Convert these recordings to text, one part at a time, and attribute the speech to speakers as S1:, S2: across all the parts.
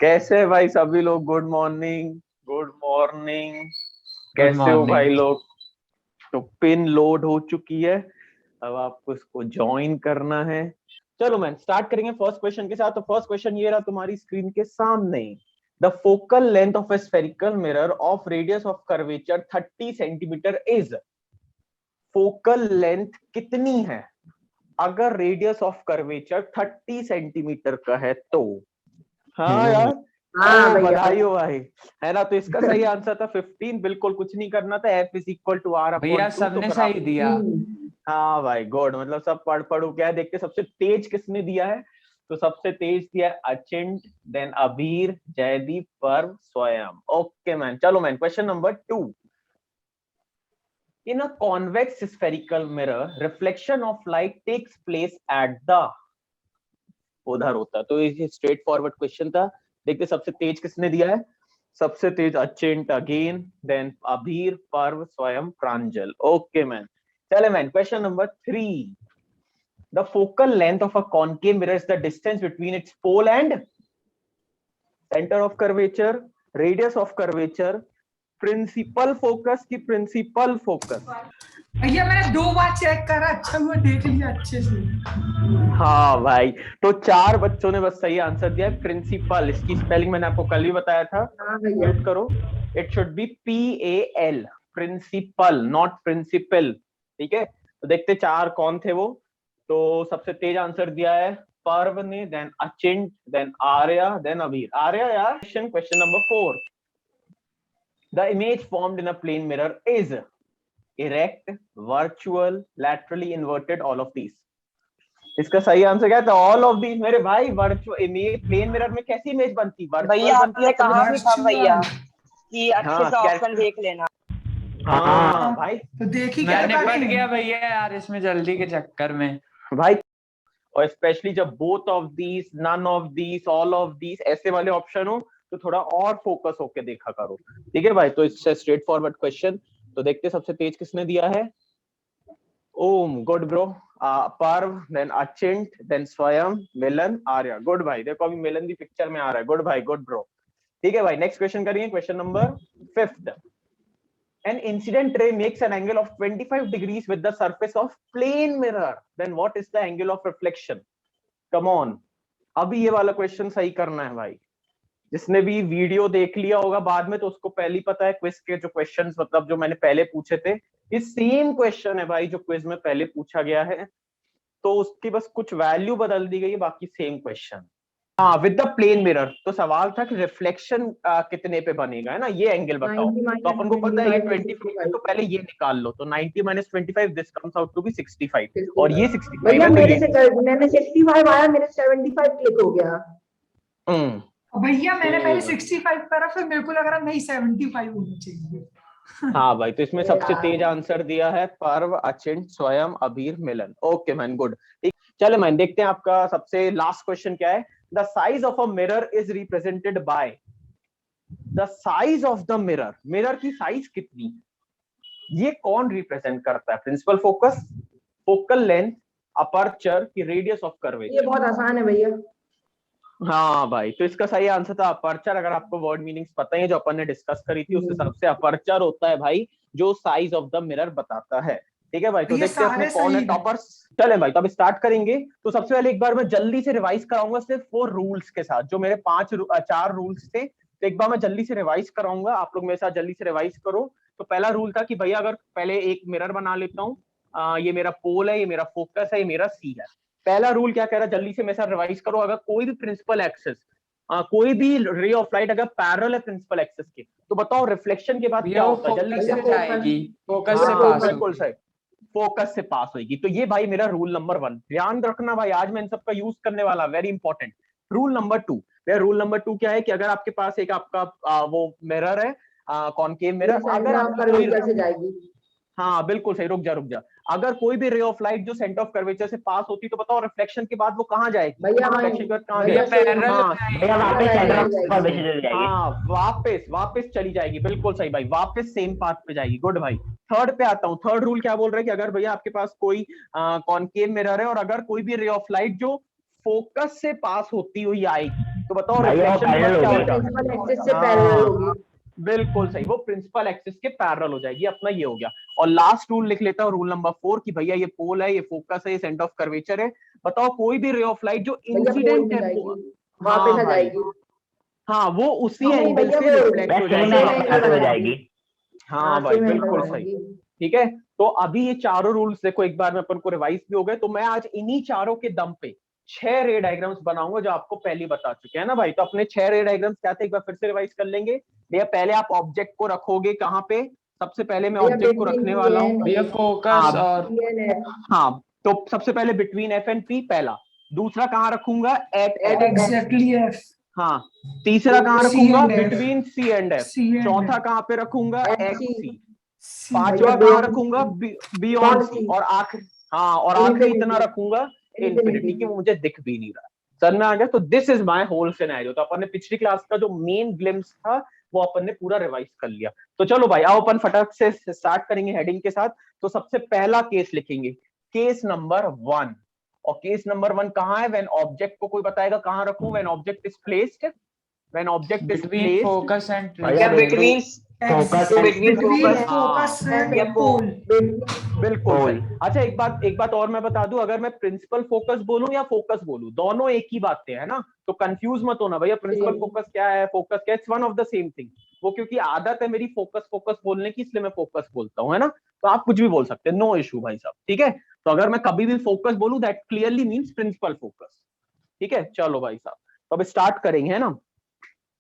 S1: कैसे है भाई सभी लोग? Good morning, good morning.
S2: Good
S1: कैसे हो भाई
S2: मॉर्निंग।
S1: लोग? तो पिन लोड हो चुकी है, अब आपको इसको ज्वाइन करना है। चलो मैन स्टार्ट करेंगे फर्स्ट क्वेश्चन के साथ। तो फर्स्ट क्वेश्चन ये रहा तुम्हारी स्क्रीन के सामने। The focal length of A spherical mirror of radius of curvature 30 centimetre is. Focal length कितनी है अगर रेडियस ऑफ कर्वेचर 30 सेंटीमीटर का है तो? हाँ यार।
S3: हाँ
S1: ओ
S3: भैया।
S1: बधाई हो भाई। है ना? तो इसका सही आंसर था 15। बिल्कुल कुछ नहीं करना था, F is equal to R
S2: भैया
S1: अपॉन टू। तो
S2: सबने
S1: ग्राफ।
S2: सही दिया।
S1: हाँ भाई गुड, मतलब सब पढ़ पढ़ू क्या है। देखते सबसे तेज किसने दिया है। तो सबसे तेज दिया है अचिंट, देन अबीर, जयदीप, पर्व, स्वयं। ओके मैन, चलो man question number 2। In a convex spherical mirror reflection of light takes place at the. उधर होता है। तो ये स्ट्रेट फॉरवर्ड क्वेश्चन था। देखते सबसे तेज किसने दिया है। सबसे तेज अचिंट again, then Abir, Parv, Swayam, Pranjal. Okay man. चले man question number 3। The focal length of a concave mirror is the distance between its pole and centre of curvature, radius of curvature, principal focus की principal focus.
S3: भैया मैंने 2 बार check करा, अच्छा हुआ देख लिया अच्छे से।
S1: हाँ भाई। तो 4 बच्चों ने बस सही आंसर दिया है, प्रिंसिपल। इसकी स्पेलिंग मैंने आपको कल भी बताया था।
S3: हाँ भैया।
S1: नोट करो, it should be PAL, principal, not principle. ठीक है। तो देखते 4 कौन थे वो। तो सबसे तेज आंसर दिया है पर्व ने, then Achint, then Arya, then Abir. Arya यार। Question number 4। The image formed in a plane mirror is erect, virtual, laterally inverted, all of these. इसका सही आंसर क्या था? ऑल ऑफ दीज मेरे भाई। वर्चुअल इमेज प्लेन मिरर में कैसी इमेज बनती? वर्चुअल
S4: भैया
S1: बनती है,
S4: आपने कहा भी था भैया
S3: वर्चुअल।
S4: कि अच्छे
S1: हाँ
S4: से
S1: कैस।
S4: ऑप्शन देख लेना।
S1: हाँ भाई।
S3: तो देखी क्या
S2: मैं
S3: पानी
S2: निपट
S3: है।
S2: गया भैया यार इसमें जल्दी के चक्कर में।
S1: भाई और स्पेशली जब both of these, none of these, all of these ऐसे वाले ऑप्शन हो तो थोड़ा और फोकस होके देखा करो। ठीक है भाई। तो इससे स्ट्रेट फॉरवर्ड क्वेश्चन। तो देखते सबसे तेज किसने दिया है। ओम, गुड ब्रो। पर्व, देन अचिंट, देन स्वयं, मिलन, आर्या। गुड भाई। देखो अभी मिलन भी पिक्चर में आ रहा है। गुड भाई, गुड ब्रो। ठीक है भाई। नेक्स्ट क्वेश्चन करिए, question number 5। An incident ray makes an angle of 25 degrees with the surface of plane mirror. Then what is the angle of reflection? Come on. अभी ये वाला क्वेश्चन सही करना है भाई। जिसने भी वीडियो देख लिया होगा बाद में तो उसको पहले ही पता है क्विज के जो क्वेश्चंस, मतलब जो मैंने पहले पूछे थे, ये सेम क्वेश्चन है भाई जो क्विज में पहले पूछा गया है। तो उसकी बस कुछ वैल्यू बदल दी गई है, बाकी सेम क्वेश्चन। हाँ, विद द प्लेन मिरर। तो सवाल था कि रिफ्लेक्शन कितने पे बनेगा, है ना? ये एंगल बताओ।
S3: 90
S1: तो अपन को पता है ये
S3: 25
S1: 25 है,
S3: 65।
S1: तो पहले ये निकाल लो। तो 90 minus 25, this comes out to be 65। और ये 65
S3: भैया
S1: है तो
S3: मेरे
S1: ये।
S3: से मैंने 65 आया, मेरे 75 क्लिक हो गया।
S1: हम्म।
S3: भैया मैंने पहले 65 करा, फिर मेरे को लग रहा नहीं 75 होना चाहिए।
S1: हाँ भाई। तो इसमें सबसे
S3: यार।
S1: तेज आंसर दिया है पर्व, अचिंत, स्वयं, अबीर, मिलन। Okay man, good. ठीक। चलो मैन देखते हैं आपका सबसे लास्ट क्वेश्चन क्या है। The size of a mirror is represented by. The size of the mirror, mirror की साइज कितनी, ये कौन रिप्रेजेंट करता है? Principal focus, focal length, aperture की रेडियस ऑफ
S3: ये
S1: कर्वेचर।
S3: बहुत आसान है भैया।
S1: हाँ भाई। तो इसका सही आंसर था अपर्चर। अगर आपको वर्ड मीनिंग्स पता है जो अपन ने डिस्कस करी थी, उस हिसाब से अपर्चर होता है भाई जो साइज ऑफ द मिरर बताता है। ठीक है भाई। तो
S3: ये
S1: देखते हैं अपने
S3: सारे
S1: कौन है
S3: सही है।
S1: टॉपर्स। चले भाई, तो अब स्टार्ट करेंगे। तो सबसे पहले एक बार मैं जल्दी से रिवाइज कराऊंगा सिर्फ 4 रूल्स के साथ, जो मेरे 4 रूल्स थे। तो एक बार मैं जल्दी से रिवाइज कराऊंगा, आप लोग मेरे साथ जल्दी से रिवाइज करो। तो पहला रूल था कि भैया अगर पहले एक मिरर बना लेता हूँ, ये मेरा पोल है, ये मेरा फोकस है, ये मेरा सी है। पहला रूल क्या कह रहा है, जल्दी से मेरे साथ रिवाइज करो। अगर कोई भी प्रिंसिपल एक्सिस, कोई भी रे ऑफ लाइट अगर पैरेलल है प्रिंसिपल एक्सिस के, तो बताओ रिफ्लेक्शन के बाद
S2: भैया
S1: क्या
S2: वो
S1: होता है? जल्दी
S2: फोकस
S1: से।
S2: से जाएगी, फोकस से
S1: हाँ
S2: पास
S1: बिल्कुल
S2: होगी।
S1: सही। फोकस से पास होगी। तो ये भाई मेरा रूल नंबर 1। ध्यान रखना भाई, आज मैं इन सबका यूज करने वाला, very important. Rule number 2। Rule number 2 क्या है कि अगर आपके पास एक आपका वो मिरर है, कॉनकेव मिरर, अगर आपकी कोई,
S3: कैसे जाएगी।
S1: हाँ बिल्कुल सही। रुक जा रुक जा। अगर कोई भी रे ऑफ लाइट जो सेंटर ऑफ कर्वेचर से पास होती तो बताओ रिफ्लेक्शन के बाद वो कहाँ जाएगी?
S3: भैया
S1: रिफ्लेक्शन के बाद कहाँ
S2: भैया
S1: जाएगी?
S2: पैरेलल
S1: हाँ
S4: भैया वापस सेंटर ऑफ कर्वेचर चली जाएगी।
S1: हाँ, वापस वापस चली जाएगी। बिल्कुल सही भाई, वापस सेम पाथ पे जाएगी। गुड भाई। थर्ड पे आता हूँ। थर्ड रूल क्या बोल रहा है कि अगर भैया आपके पास कोई कॉनकेव मिरर है और अगर कोई भी रे ऑफ लाइट जो फोकस से पास होती हुई आएगी, तो बताओ
S4: भाई, वो
S1: रिफ्लेक्शन के बाद
S4: parallel
S1: क्या
S4: होगी।
S1: होगा?
S5: प्रिंसिपल एक्सिस से
S1: हाँ।
S5: पैरेलल होगी।
S1: बिल्कुल सही, वो प्रिंसिपल एक्सिस के पैरेलल हो जाएगी, अपना ये हो गया। और लास्ट रूल लिख लेता हूँ, रूल नंबर 4 कि भैया ये पोल है, ये फोकस है, ये सेंटर ऑफ कर्वेचर है। बताओ कोई भी रे ऑफ लाइट जो
S5: भैया पोल
S1: इंसिडेंट
S5: में
S1: है
S5: जाएगी, वापस आ
S1: हाँ भाई,
S5: जाएगी।
S1: हाँ वो उसी
S5: नहीं
S1: एंगल
S5: भैया,
S1: से
S5: वो
S1: रिफ्लेक्ट हो
S4: सेम
S1: जाएगी।
S5: एंगल
S4: हो
S5: बनाएगी।
S4: जाएगी।
S1: हाँ भाई
S5: सेम एंगल
S1: बिल्कुल सही।
S5: बनाएगी।
S1: ठीक है, तो अभी ये चारों रूल्स देखो एक बार में अपन को रिवाइज भी हो गए। तो मैं आज इन्हीं चारों के दम पे 6 रे डायग्राम्स बनाऊंगा जो आपको पहले बता चुके हैं ना भाई। तो अपने 6 रे डायग्राम्स क्या थे, एक बार फिर से रिवाइज कर लेंगे। भैया पहले आप ऑब्जेक्ट को रखोगे कहाँ पे? सबसे पहले मैं
S5: भैया
S1: ऑब्जेक्ट को
S5: between
S1: रखने
S5: P
S1: वाला हूँ।
S5: and
S2: भैया
S5: A,
S2: फोकस
S1: हाँ
S2: और
S5: P and F,
S1: हाँ, तो सबसे पहले बिटवीन एफ एंड पी पहला। दूसरा कहाँ रखूंगा? At F.
S3: Exactly F.
S1: हाँ, तीसरा कहाँ
S3: C
S1: रखूंगा?
S3: and F।
S1: Between C and F.
S3: C and
S1: चौथा
S3: F।
S1: कहाँ पे रखूंगा? X
S5: FC,
S1: C.
S3: C।
S1: पांचवा
S5: भैया
S1: कहाँ
S5: beyond
S1: रखूंगा?
S5: C,
S1: beyond
S5: beyond
S1: C.
S5: C,
S1: और आखिरी, हाँ और आखिरी इतना
S5: infinity,
S1: रखूंगा
S5: infinity।
S1: इन्फिनिटी, की वो मुझे दिख भी नहीं रहा। समझ में आ गया? तो this is my whole scenario. तो अपन ने पिछली क्लास का जो मेन ग्लिम्स था वो अपन ने पूरा रिवाइज कर लिया। तो चलो भाई आओ अपन फटाक से स्टार्ट करेंगे हेडिंग के साथ। तो सबसे पहला केस लिखेंगे, केस नंबर 1। और केस नंबर 1 कहाँ है? व्हेन ऑब्जेक्ट को कोई बताएगा कहाँ रखूं? When object is placed, when object is
S2: between
S1: placed
S2: focus and
S4: भैया
S2: trace.
S4: Focus
S3: between
S4: focus
S3: focus and
S4: या
S3: पोल।
S1: बिल्कुल
S4: पोल।
S1: सही। अच्छा एक बात और मैं बता दूं, अगर मैं प्रिंसिपल फोकस बोलूं या फोकस बोलूं, दोनों एक ही बातें हैं ना, तो कंफ्यूज मत होना भैया। प्रिंसिपल फोकस क्या है, फोकस क्या है, it's one of the same thing. वो क्योंकि आदत है मेरी फोकस फोकस बोलने की, इसलिए मैं फोकस बोलता हूं, है ना। तो आप कुछ भी बोल सकते हैं, नो इशू भाई साहब। ठीक है, तो अगर मैं कभी भी फोकस बोलूं that clearly means principal focus. ठीक है, चलो भाई साहब तो अब स्टार्ट करेंगे, है ना।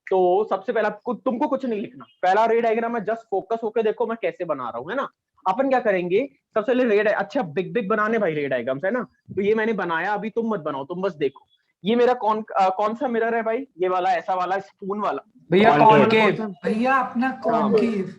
S1: तो सबसे पहला तुमको कुछ नहीं लिखना, पहला रे डायग्राम है, जस्ट फोकस होके देखो मैं कैसे बना रहा हूँ, है ना। अपन क्या करेंगे, सबसे पहले रे, अच्छा बिग बिग बनाने भाई रे डायग्राम्स, है ना। तो ये मैंने बनाया, अभी तुम मत बनाओ, तुम बस देखो। ये मेरा कौन सा मिरर है भाई? ये वाला, ऐसा वाला, स्पून वाला।
S2: भैया
S1: Concave वाला
S2: कॉनकेव।
S1: कौन सा?
S3: भैया अपना कॉनकेव।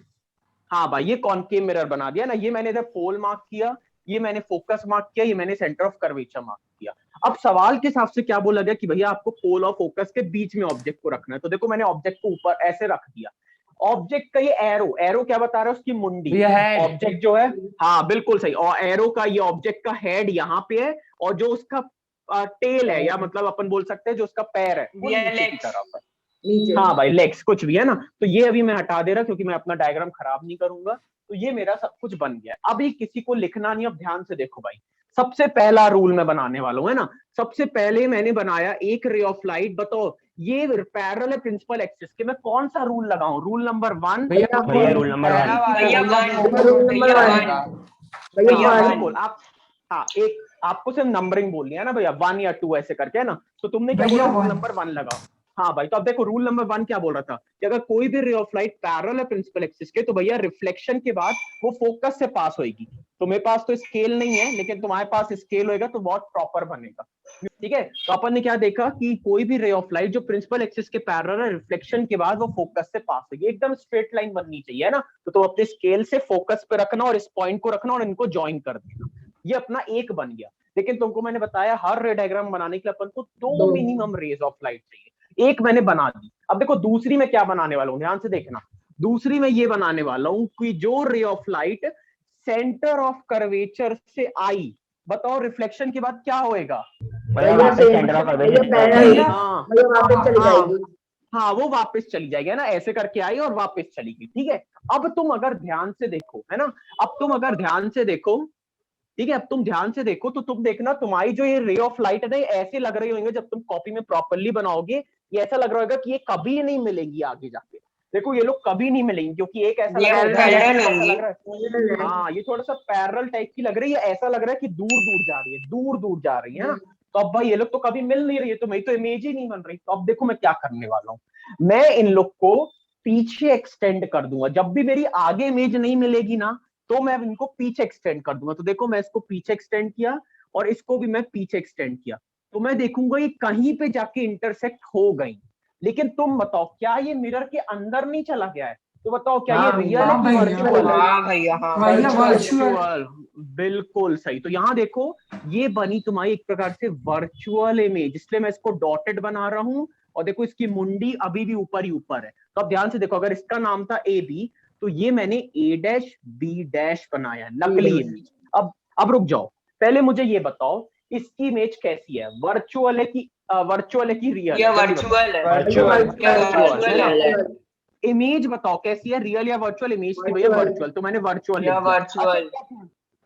S1: हाँ भाई, ये कॉनकेव मिरर बना दिया ना। ये मैंने इधर पोल मार्क किया, ये मैंने फोकस मार्क किया, ये मैंने सेंटर ऑफ कर्वेचर मार्क किया। अब सवाल के हिसाब से क्या बोला गया कि भैया आपको पोल और फोकस के बीच में ऑब्जेक्ट को रखना है। तो देखो मैंने ऑब्जेक्ट को ऊपर ऐसे रख दिया। ऑब्जेक्ट का ये एरो क्या बता रहा है? उसकी मुंडी।
S2: भैया हेड।
S1: ऑब्जेक्ट जो है, हाँ बिल्कुल सही। और एरो का, ये ऑब्जेक्ट का हेड यहाँ पे है, और जो उसका टेल है, या मतलब अपन बोल सकते हैं जो उसका पैर है वो नीचे की तरफ है।
S5: नीचे।
S1: हाँ भाई, लेग्स कुछ भी है ना। तो ये अभी मैं हटा दे रहा क्योंकि मैं अपना डायग्राम खराब नहीं करूंगा। तो ये मेरा सब कुछ बन गया। अभी किसी को लिखना नहीं, अब ध्यान से देखो भाई। सबसे पहला रूल मैं बनाने वाला हूं, है ना। सबसे पहले मैंने बनाया एक रे ऑफ लाइट। बताओ ये पैरेलल है प्रिंसिपल एक्सिस के, मैं कौन सा रूल लगाऊं? Rule number 1?
S2: भैया
S4: भैया रूल नंबर
S2: पहला
S4: 1।
S2: वाला
S4: भैया
S5: रूल नंबर
S1: भैया
S5: भैया
S1: बिल्कुल आप, हाँ एक आपको सिर्फ नंबरिंग बोलनी है ना भैया, 1 या 2 ऐसे करके, है ना। तो तुमने क्या
S3: भैया
S1: बोला? Rule
S3: one।
S1: नंबर 1 लगाओ। हाँ भाई, तो अब देखो रूल नंबर 1 क्या बोल रहा था कि अगर कोई भी रे ऑफ लाइट पैरेलल है प्रिंसिपल एक्सिस के, तो भैया रिफ्लेक्शन के बाद वो फोकस से पास होगी। तो मेरे पास तो स्केल नहीं है, लेकिन तुम्हारे पास स्केल होएगा तो बहुत प्रॉपर बनेगा। ठीक है, तो अपन ने क्या देखा कि कोई भी रे ऑफ लाइट जो प्रिंसिपल एक्सिस के पैरेलल है, रिफ्लेक्शन के बाद वो फोकस से पास होगी। एकदम स्ट्रेट लाइन बननी चाहिए, है ना। तो तुम अपने स्केल से फोकस पे रखना और इस पॉइंट को रखना और इनको ज्वाइन कर देना। ये अपना एक बन गया। लेकिन तुमको मैंने बताया हर रे डायग्राम बनाने के लिए अपन को 2 मिनिमम रेज ऑफ लाइट चाहिए। एक मैंने बना दी। अब देखो दूसरी में क्या बनाने वाला हूं, ध्यान से देखना। दूसरी में ये बनाने वाला हूं कि जो ray of light centre of curvature से आई, बताओ रिफ्लेक्शन के बाद क्या होएगा?
S4: भैया वापस सेंटर ऑफ कर्वेचर।
S1: हाँ
S5: वापस चली जाएगी।
S1: हाँ, वो वापस चली जाएगी, है ना। ऐसे करके आई और वापस चली गई। ठीक है, अब तुम अगर ध्यान से देखो, है ना, अब तुम अगर ध्यान से देखो, ठीक है, अब तुम ध्यान से देखो तो तुम देखना तुम्हारी जो ये रे ऑफ लाइट है ना, ये ऐसे लग रही होंगे जब तुम कॉपी में प्रॉपरली बनाओगे। ये ऐसा लग रहा होगा कि ये कभी नहीं मिलेंगी आगे जाके। देखो ये लोग कभी नहीं मिलेंगी, क्योंकि एक ऐसा लग रहा है, हाँ ये थोड़ा सा पैरेलल टाइप की लग रही है। ऐसा लग रहा है कि दूर दूर जा रही है, दूर दूर जा रही है ना। तो अब भाई ये लोग तो कभी मिल नहीं रही है, तो मेरी तो इमेज ही नहीं बन रही। तो अब देखो मैं क्या करने वाला हूँ, मैं इन लोग को पीछे एक्सटेंड कर दूंगा। जब भी मेरी आगे इमेज नहीं मिलेगी ना, तो मैं इनको पीछे एक्सटेंड कर दूंगा। तो देखो मैं इसको पीछे एक्सटेंड किया और इसको भी मैं पीछे एक्सटेंड किया। तो मैं देखूंगा ये कहीं पे जाके इंटरसेक्ट हो गई। लेकिन तुम बताओ क्या ये मिरर के अंदर नहीं चला गया है? तो बताओ क्या ये रियल है कि वर्चुअल है?
S4: हाँ भैया हाँ
S3: वर्चुअल।
S1: बिल्कुल सही। तो यहाँ देखो ये बनी तुम्हारी एक प्रकार से वर्चुअल इमेज, इसलिए मैं इसको डॉटेड बना रहा हूँ। और देखो इसकी मुंडी अभी भी ऊपर ही ऊपर है। तो अब ध्यान से देखो, अगर इसका नाम था ए बी, तो ये मैंने ए डैश बी डैश बनाया, नकली इमेज। अब रुक जाओ, पहले मुझे ये बताओ इसकी इमेज कैसी है, वर्चुअल है कि रियल?
S6: ये वर्चुअल है।
S1: वर्चुअल इमेज बताओ कैसी है, रियल या वर्चुअल? इमेज थी भैया वर्चुअल, तो मैंने वर्चुअल लिख
S6: या
S1: दिया।
S6: वर्चुअल।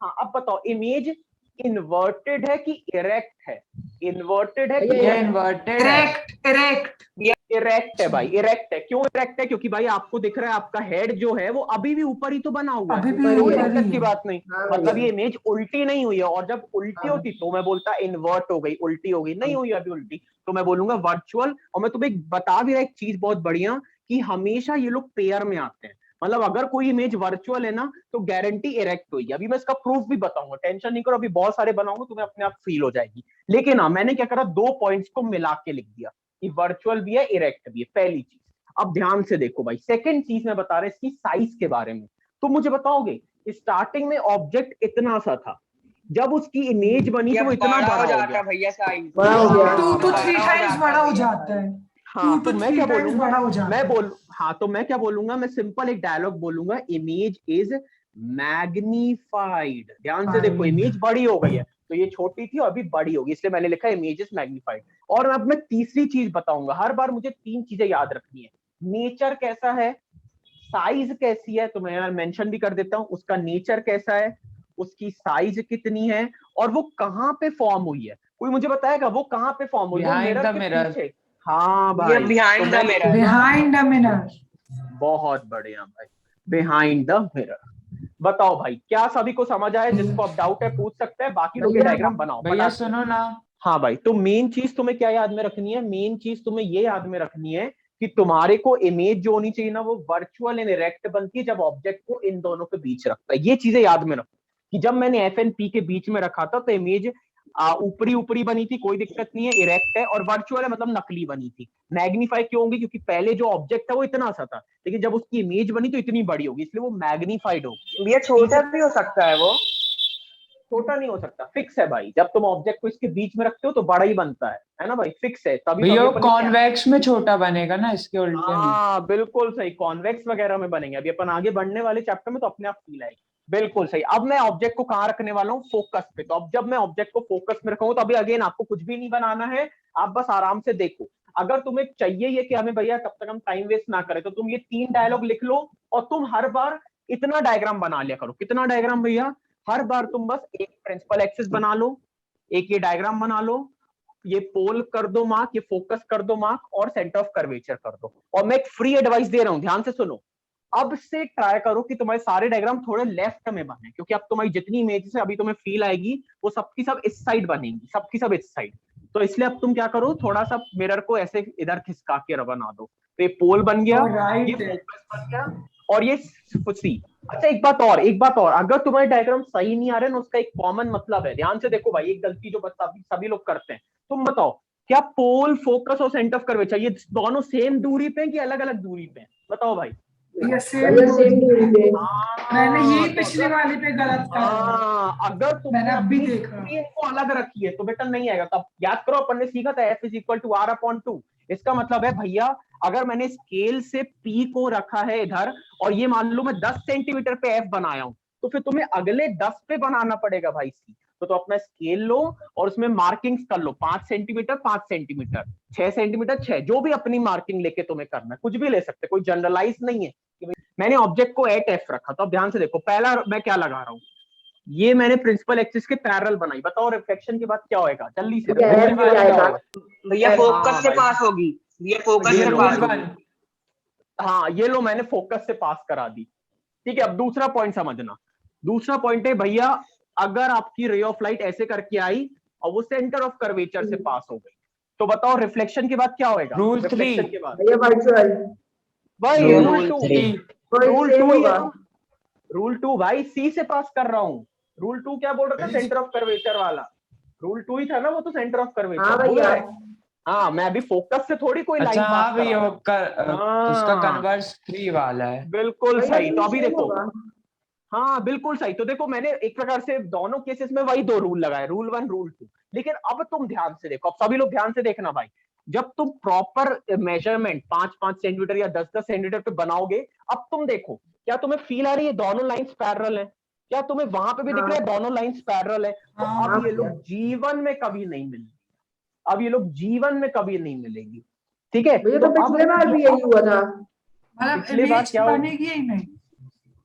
S1: हाँ अब बताओ इमेज इन्वर्टेड है कि इरेक्ट है? इन्वर्टेड है कि
S2: ये इन्वर्टेड है।
S3: इरेक्ट
S1: इरेक्ट है भाई, इरेक्ट है। क्यों इरेक्ट है? क्योंकि भाई आपको दिख रहा है आपका हेड जो है वो अभी भी ऊपर ही तो बना हुआ है,
S3: अभी भी
S1: कोई
S3: ऊपर
S1: दिक्कत
S3: ही
S1: की
S3: है।
S1: बात नहीं।
S5: हाँ
S1: मतलब
S5: भैया।
S1: ये इमेज उल्टी नहीं हुई है, और जब उल्टी
S5: हाँ।
S1: होती तो मैं बोलता इन्वर्ट हो गई, उल्टी हो गई, नहीं हुई अभी उल्टी, तो मैं बोलूंगा वर्चुअल। और मैं तुम्हें बता भी रहा एक चीज बहुत बढ़िया, कि हमेशा ये लोग पेयर में आते हैं। मतलब अगर कोई इमेज वर्चुअल है ना तो गारंटी इरेक्ट हुई। अभी मैं इसका प्रूफ भी बताऊंगा, टेंशन नहीं करो, अभी बहुत सारे बनाऊंगा, तुम्हें अपने आप फील हो जाएगी। लेकिन हाँ मैंने क्या करा, 2 पॉइंट्स को मिला के लिख दिया कि वर्चुअल भी है इरेक्ट भी है, पहली चीज। अब ध्यान से देखो भाई, सेकंड चीज मैं बता रहा इसकी साइज के बारे में। तो मुझे बताओगे स्टार्टिंग में ऑब्जेक्ट इतना सा था, जब उसकी इमेज बनी तो वो इतना बड़ा हो
S6: जाता
S1: गया।
S6: भैया साइज।
S5: बड़ा हो गया।
S3: 2 to 3
S6: बड़ा हो
S3: टाइम्स
S6: जाता
S3: बड़ा हो
S6: है
S3: जाता है।
S1: हाँ
S3: 2
S1: तो
S3: to
S1: मैं
S3: 3
S1: क्या
S3: टाइम्स
S1: बोलूंगा,
S3: बड़ा हो जाता है।
S1: तो मैं क्या बोलूंगा, मैं सिंपल एक डायलॉग बोलूंगा, इमेज इज मैग्नीफाइड। ध्यान से देखो, इमेज बड़ी हो गई है, तो ये छोटी थी और अभी बड़ी होगी, इसलिए मैंने लिखा इमेज इज मैग्नीफाइड। और अब मैं तीसरी चीज बताऊंगा, हर बार मुझे 3 चीजें याद रखनी है। नेचर कैसा है, साइज कैसी है, तो मैं यार मेंशन भी कर देता हूँ, उसका नेचर कैसा है, उसकी साइज कितनी है, और वो कहाँ पे फॉर्म हुई है। कोई मुझे बताएगा वो कहाँ पे फॉर्म हुई है?
S2: Behind
S1: मिरर
S2: the
S1: के
S2: mirror.
S1: पीछे। हाँ भाई,
S6: behind
S1: तो
S6: the
S1: मैं
S6: mirror.
S3: Behind the mirror.
S1: बहुत बढ़िया भाई, बिहाइंड द मिरर। बताओ भाई, क्या सभी को समझ आया? जिसको अब डाउट है पूछ सकते हैं, बाकी लोग ये डायग्राम बनाओ।
S2: भैया सुनो ना,
S1: हाँ भाई, तो मेन चीज तुम्हें क्या याद में रखनी है? मेन चीज तुम्हें ये याद में रखनी है कि तुम्हारे को इमेज जो होनी चाहिए ना, वो वर्चुअल एंड इरेक्ट बनती है जब ऑब्जेक्ट को इन दोनों के बीच रखता है। ये चीजें याद में रखो कि जब मैंने एफ एंड पी के बीच में रखा था तो इमेज ऊपरी ऊपरी बनी थी, कोई दिक्कत नहीं है, इरेक्ट है। और वर्चुअल है मतलब नकली बनी थी। मैग्नीफाई क्यों होगी? क्योंकि पहले जो ऑब्जेक्ट था वो इतना सा था, लेकिन जब उसकी इमेज बनी तो इतनी बड़ी होगी, इसलिए वो मैग्नीफाइड होगी।
S6: भैया छोटा भी हो सकता है वो।
S1: छोटा नहीं हो सकता, फिक्स है भाई। जब तुम ऑब्जेक्ट को इसके बीच में रखते हो तो बड़ा ही बनता है ना भाई, फिक्स है। तभी
S2: भैया
S1: अपन
S2: कॉन्वेक्स में छोटा बनेगा ना, इसके उल्टे में।
S1: हाँ बिल्कुल सही, कॉन्वेक्स वगैरह में बनेंगे। अभी अपन आगे बढ़ने वाले चैप्टर में तो अपने आप फील आएगी। बिल्कुल सही। अब मैं ऑब्जेक्ट को कहाँ रखने वाला हूँ? फोकस पे। तो अब जब मैं ऑब्जेक्ट को फोकस में रखूंगा तो अभी अगेन आपको कुछ भी नहीं बनाना है, आप बस आराम से देखो। अगर तुम्हें चाहिए ये कि हमें भैया तब तक हम टाइम वेस्ट ना करें, तो तुम ये 3 डायलॉग लिख लो और तुम हर बार इतना डायग्राम बना लिया करो। कितना डायग्राम भैया? हर बार तुम बस एक प्रिंसिपल एक्सिस बना लो, एक ये डायग्राम बना लो, ये पोल कर दो मार्क, ये फोकस कर दो मार्क, और सेंटर ऑफ कर्वेचर कर दो। और मैं एक फ्री एडवाइस दे रहा हूं, ध्यान से सुनो। अब से ट्राई करो कि तुम्हारे सारे डायग्राम थोड़े लेफ्ट में बने, क्योंकि अब तुम्हारी जितनी इमेजेस है अभी तुम्हें फील आएगी वो सबकी सब इस साइड बनेंगी, सबकी सब इस साइड। तो इसलिए अब तुम क्या करो, थोड़ा सा मिरर को ऐसे इधर खिसका के बना दो। तो ये पोल बन गया, ये फोकस बन गया, और ये सी। अच्छा एक बात और, अगर तुम्हारे डायग्राम सही नहीं आ रहे ना, उसका एक कॉमन मतलब है। ध्यान से देखो भाई, एक गलती जो सभी लोग करते हैं। तुम बताओ, क्या पोल, फोकस और सेंटर ऑफ कर्वेचर ये दोनों सेम दूरी पे हैं कि अलग अलग दूरी पे हैं? बताओ भाई।
S3: ये
S5: सेम दूरी पे।
S3: मैंने यही पिछले वाले पे गलत करा।
S1: अगर
S3: मैंने
S1: तुमने
S3: अभी
S1: अपनी
S3: देखा।
S1: स्क्रीन को अलग रखी है तो बेटा नहीं आएगा। तब याद करो, अपन ने सीखा था F = R/2। इसका मतलब है भैया, अगर मैंने स्केल से P को रखा है इधर, और ये मान लो मैं 10 सेंटीमीटर पे F बनाया हूं, तो फिर तुम्हें अगले 10 पे बनाना पड़ेगा भाई C। तो अपना स्केल लो और उसमें मार्किंग्स कर लो, 5 सेंटीमीटर 5 सेंटीमीटर, 6 सेंटीमीटर 6, जो भी अपनी मार्किंग लेके तुम्हें करना है, कुछ भी ले सकते, कोई जनरलाइज नहीं है। मैंने ऑब्जेक्ट को एट F रखा, तो अब ध्यान से देखो, पहला मैं क्या लगा रहा हूँ, ये मैंने प्रिंसिपल एक्सिस के पैरेलल बनाई। बताओ रिफ्लेक्शन के बाद क्या होएगा? जल्दी से
S6: भैया फोकस से पास होगी। ये फोकस से पास होगी।
S1: हाँ ये लो, मैंने फोकस से पास करा दी। ठीक है, अब दूसरा पॉइंट समझना। दूसरा पॉइंट है भैया, अगर आपकी रे ऑफ लाइट ऐसे करके आई और वो सेंटर ऑफ कर्वेचर से पास हो गई, तो बताओ रिफ्लेक्शन के बाद क्या होएगा?
S2: Rule
S1: रिफ्लेक्शन
S2: 3
S1: के बाद
S5: भाई
S1: भाई रूल 2 भाई, सी से पास कर रहा हूँ। रूल 2 क्या बोल रहा था? सेंटर ऑफ कर्वेचर वाला रूल 2 ही था ना वो, तो सेंटर ऑफ कर्वेचर। हाँ मैं अभी फोकस से थोड़ी कोई लाइन
S2: अच्छा हाँ
S1: पास कर
S2: भैया,
S1: रहा हूं।
S2: उसका कन्वर्स 3 वाला है।
S1: बिल्कुल सही। तो अभी देखो, हाँ बिल्कुल सही। तो देखो, मैंने एक प्रकार से दोनों केसेस में वही 2 रूल लगाए, रूल 1 रूल 2। लेकिन अब तुम ध्यान से देखो, अब सभी लोग ध्यान से देखना भाई, जब तुम प्रॉपर मेजरमेंट 5-5 सेंटीमीटर या 10-10 सेंटीमीटर पे बनाओगे, अब तुम देखो, क्या तुम्हें फील आ रही है दोनों लाइंस पैरेलल हैं? क्या तुम्हें वहां पे भी दिख रहा है दोनों लाइंस पैरेलल है? तो
S3: हाँ,
S1: अब ये लोग जीवन में कभी नहीं मिलेंगे, अब ये लोग जीवन में कभी नहीं मिलेंगी, ठीक है?
S5: भैया तो
S1: अब
S5: पिछले बार भी यही हुआ था।
S3: मतलब
S1: पिछली बार
S3: इमेज
S1: क्या हुआ?
S3: बनेगी ही नहीं।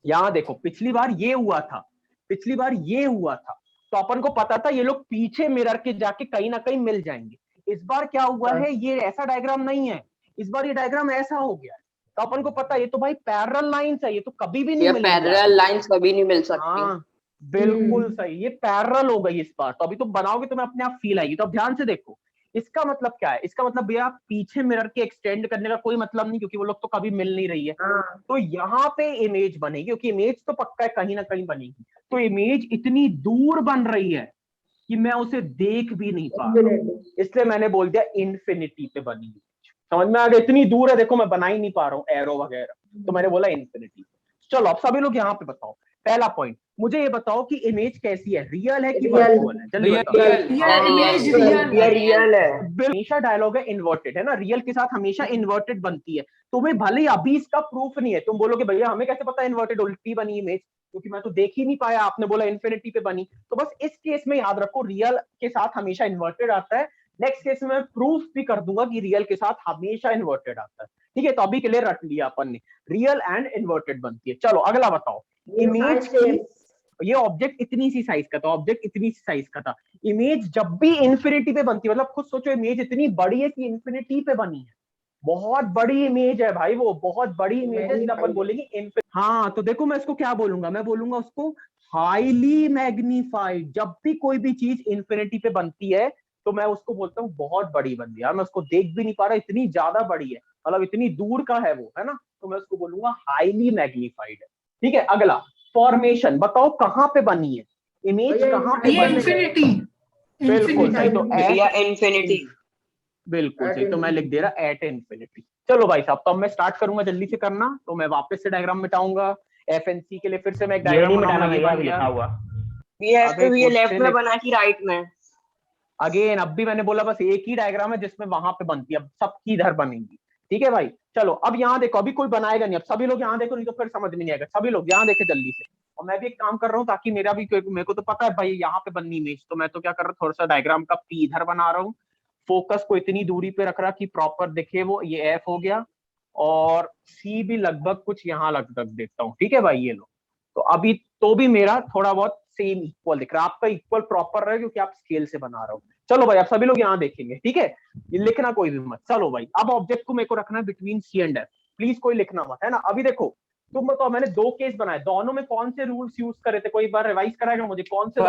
S1: यहाँ देखो पिछली बार ये हुआ था, पिछली बार ये हुआ था, तो अपन को पता था ये लोग पीछे मिरर के जाके कहीं ना कहीं मिल जाएंगे। इस बार क्या हुआ है, ये ऐसा डायग्राम नहीं है, इस बार ये डायग्राम ऐसा हो गया है, तो अपन को पता है ये तो भाई पैरेलल लाइंस है, ये तो कभी भी नहीं
S6: ये
S1: मिलेंगे।
S6: पैरेलल लाइंस कभी नहीं मिल सकती।
S1: हाँ बिल्कुल सही, ये पैरेलल हो गई इस बार, तो अभी तुम बनाओगे तुम्हें अपने आप फील आएगी। तो अब ध्यान से देखो, इसका मतलब क्या है? इसका मतलब भैया पीछे मिरर के एक्सटेंड करने का कोई मतलब नहीं, क्योंकि वो लोग तो कभी मिल नहीं रही है।
S5: हाँ
S1: तो यहाँ पे इमेज बनेगी, क्योंकि इमेज तो पक्का है कहीं ना कहीं बनेगी। तो इमेज इतनी दूर बन रही है कि मैं उसे देख भी नहीं पा रहा हूं, इसलिए मैंने बोल दिया इन्फिनिटी पे बनी। समझ में आ गया? इतनी दूर है, देखो मैं बना ही नहीं पा रहा हूँ एरो वगैरह, तो मैंने बोला इन्फिनिटी। चलो अब सभी लोग यहाँ पे बताओ, पहला पॉइंट मुझे ये बताओ कि इमेज कैसी है, रियल है कि
S5: Real।
S1: वर्चुअल है? जल्दी बताओ।
S3: इमेज
S6: ये रियल है।
S1: हमेशा डायलॉग है इन्वर्टेड, है ना? रियल के साथ हमेशा इन्वर्टेड बनती है। तुम्हें भले ही अभी इसका प्रूफ नहीं है, तुम बोलोगे भैया हमें कैसे पता इन्वर्टेड उल्टी बनी इमेज, क्योंकि मैं तो देख ही नहीं पाया, आपने बोला इन्फिनिटी पे बनी। तो बस इस केस में याद रखो रियल के साथ हमेशा इन्वर्टेड आता है। नेक्स्ट केस में प्रूफ भी कर दूंगा कि रियल के साथ हमेशा इन्वर्टेड आता है, ठीक है? तो अभी के लिए रट लिया अपन ने, रियल एंड इन्वर्टेड बनती है। चलो अगला बताओ, इमेज की ये ऑब्जेक्ट इतनी सी साइज का था, ऑब्जेक्ट इतनी सी साइज का था, इमेज जब भी इन्फिनिटी पे बनती है, मतलब खुद सोचो इमेज इतनी बड़ी है कि इन्फिनिटी पे बनी है, बहुत बड़ी इमेज है भाई, वो बहुत बड़ी इमेज है जिसे अपन बोलेंगे हाँ। तो देखो मैं इसको क्या बोलूंगा, मैं बोलूंगा उसको हाईली मैग्नीफाइड। जब भी कोई भी चीज इन्फिनिटी पे बनती है तो मैं उसको बोलता हूँ बहुत बड़ी बन गई यार, मैं उसको देख भी नहीं पा रहा, इतनी ज्यादा बड़ी है, मतलब इतनी दूर का है वो, है ना? तो मैं उसको बोलूंगा हाईली मैग्नीफाइड है, ठीक है? अगला फॉर्मेशन, बताओ कहाँ पे बनी है इमेज, कहाँ पे
S3: ये
S1: बनी है?
S3: इन्फिनिटी,
S1: बिल्कुल सही, तो
S6: या इन्फिनिटी।
S1: बिल्कुल सही, तो मैं लिख दे रहा एट इन्फिनिटी। चलो भाई साहब, तो अब मैं स्टार्ट करूंगा जल्दी से करना, तो मैं वापस से डायग्राम मिटाऊंगा एफएनसी के लिए, फिर से मैं एक
S4: ये
S1: डायग्राम
S4: नहीं मिटाना
S1: बनाऊंगा, ये
S4: भैया,
S1: बन गया।
S4: लिखा हुआ।
S6: ये लेफ्ट में बना कि राइट में?
S1: अगेन अब भी मैंने बोला बस एक ही डायग्राम है जिसमें वहां पे बनती है, अब सबकी इधर बनेंगी, ठीक है भाई? चलो अब यहाँ देखो, अभी कोई बनाएगा नहीं, अब सभी लोग यहाँ देखो, नहीं तो फिर समझ में नहीं आएगा। सभी लोग यहाँ देखे जल्दी से, और मैं भी एक काम कर रहा हूँ ताकि मेरा भी, मेरे को तो पता है भाई यहाँ पे बननी इमेज, तो मैं तो क्या कर रहा हूँ, थोड़ा सा डायग्राम का पी इधर बना रहा हूँ, फोकस को इतनी दूरी पे रख रहा कि प्रॉपर दिखे वो, ये एफ हो गया, और सी भी लगभग कुछ यहाँ लगभग देखता हूँ, ठीक है भाई? ये लो, तो अभी तो भी मेरा थोड़ा बहुत सेम इक्वल दिख रहा है, आपका इक्वल प्रॉपर रहे क्योंकि आप स्केल से बना रहे हो। चलो भाई आप सभी लोग यहाँ देखेंगे, ठीक है? ये लिखना कोई भी मत। चलो भाई अब ऑब्जेक्ट को मेरे को रखना है between C and F, please कोई लिखना मत, है ना? अभी देखो तुम बताओ, मैंने दो केस बनाए, दोनों में कौन से रूल्स यूज करे थे? कोई बार रिवाइज कराएगा मुझे, कौन से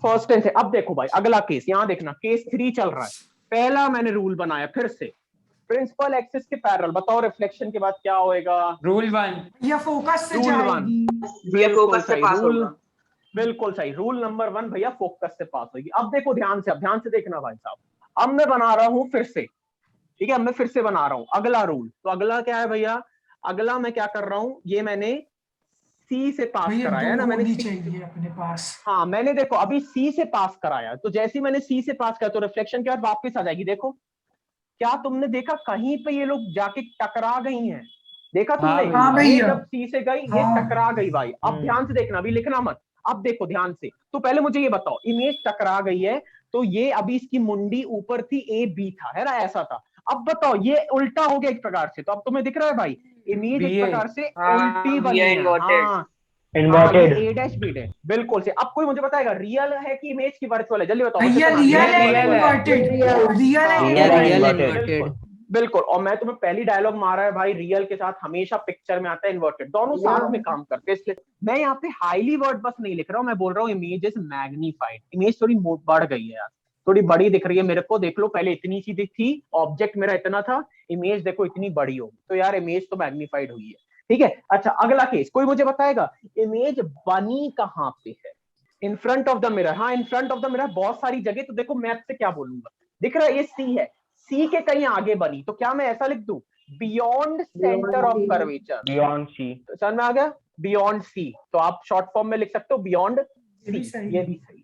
S1: फर्स्ट एंड से? अब देखो भाई अगला केस, यहाँ देखना, केस 3 चल रहा है। पहला मैंने रूल बनाया फिर से, प्रिंसिपल एक्सिस के पैरेलल, बताओ रिफ्लेक्शन के बाद क्या होएगा?
S2: रूल 1
S3: या फोकस से
S1: Rule one।
S3: जाएगी।
S6: ये फोकस से पास होगा।
S1: बिल्कुल सही, रूल नंबर 1 भैया, फोकस से पास होगी। अब देखो ध्यान से, अब ध्यान से देखना भाई साहब, अब मैं बना रहा हूं फिर से, ठीक है? अब मैं फिर से बना रहा हूं अगला रूल। तो अगला क्या है भैया? अगला मैं क्या कर रहा हूं, ये मैंने सी से पास
S3: भैया
S1: कराया है ना,
S3: दो
S1: मैंने
S3: होनी
S1: C
S3: चाहिए अपने पास।
S1: हाँ मैंने देखो अभी सी से पास कराया, तो जैसे ही मैंने सी से पास कराया तो रिफ्लेक्शन के बाद वापस आ जाएगी। देखो क्या तुमने देखा कहीं पे ये लोग जाके टकरा गई हैं? देखा तुमने?
S3: हाँ
S1: ये
S3: भैया।
S1: जब सी से गई ये
S3: हाँ।
S1: टकरा गई भाई। अब ध्यान से देखना, अभी लिखना मत, अब देखो ध्यान से। तो पहले मुझे ये बताओ, इमेज टकरा गई है, तो ये अभी इसकी मुंडी ऊपर थी, ए बी था, है ना? ऐसा था। अब बताओ ये उल्टा हो गया एक प्रकार से, तो अब तुम्हें दिख रहा है भाई इमेज एक प्रकार से उल्टी बनी है। हाँ
S4: इन्वर्टेड।
S1: ए डैश बी डैश, बिल्कुल से। अब कोई मुझे बताएगा रियल है कि इमेज की वर्चुअल है? जल्दी बताओ।
S3: भैया रियल है इन्वर्टेड, रियल है
S1: इन्वर्टेड, बिल्कुल। और मैं तुम्हें पहली डायलॉग मारा है भाई, रियल के साथ हमेशा पिक्चर में आता है इन्वर्टेड, दोनों साथ में काम करते हैं। इसलिए मैं यहाँ पे हाईली वर्ड बस नहीं लिख रहा हूँ, मैं बोल रहा हूँ इमेज इज मैग्नीफाइड। इमेज थोड़ी बढ़ गई है यार, थोड़ी बड़ी दिख रही है मेरे को। देख लो पहले इतनी सी थी, ऑब्जेक्ट मेरा इतना था, इमेज देखो इतनी बड़ी होगी, तो यार इमेज तो मैग्नीफाइड हुई है, ठीक है? अच्छा अगला केस, कोई मुझे बताएगा इमेज बनी कहाँ पे है? In front of the mirror. हाँ in front of the mirror बहुत सारी जगह, तो देखो मैप से क्या बोलूंगा, दिख रहा है ये सी है, सी के कहीं आगे बनी, तो क्या मैं ऐसा लिख दूं, beyond centre of curvature,
S4: beyond C.
S1: समझ में आ गया? बियॉन्ड सी, तो आप शॉर्ट फॉर्म में लिख सकते हो बियॉन्ड सी, ये भी सही।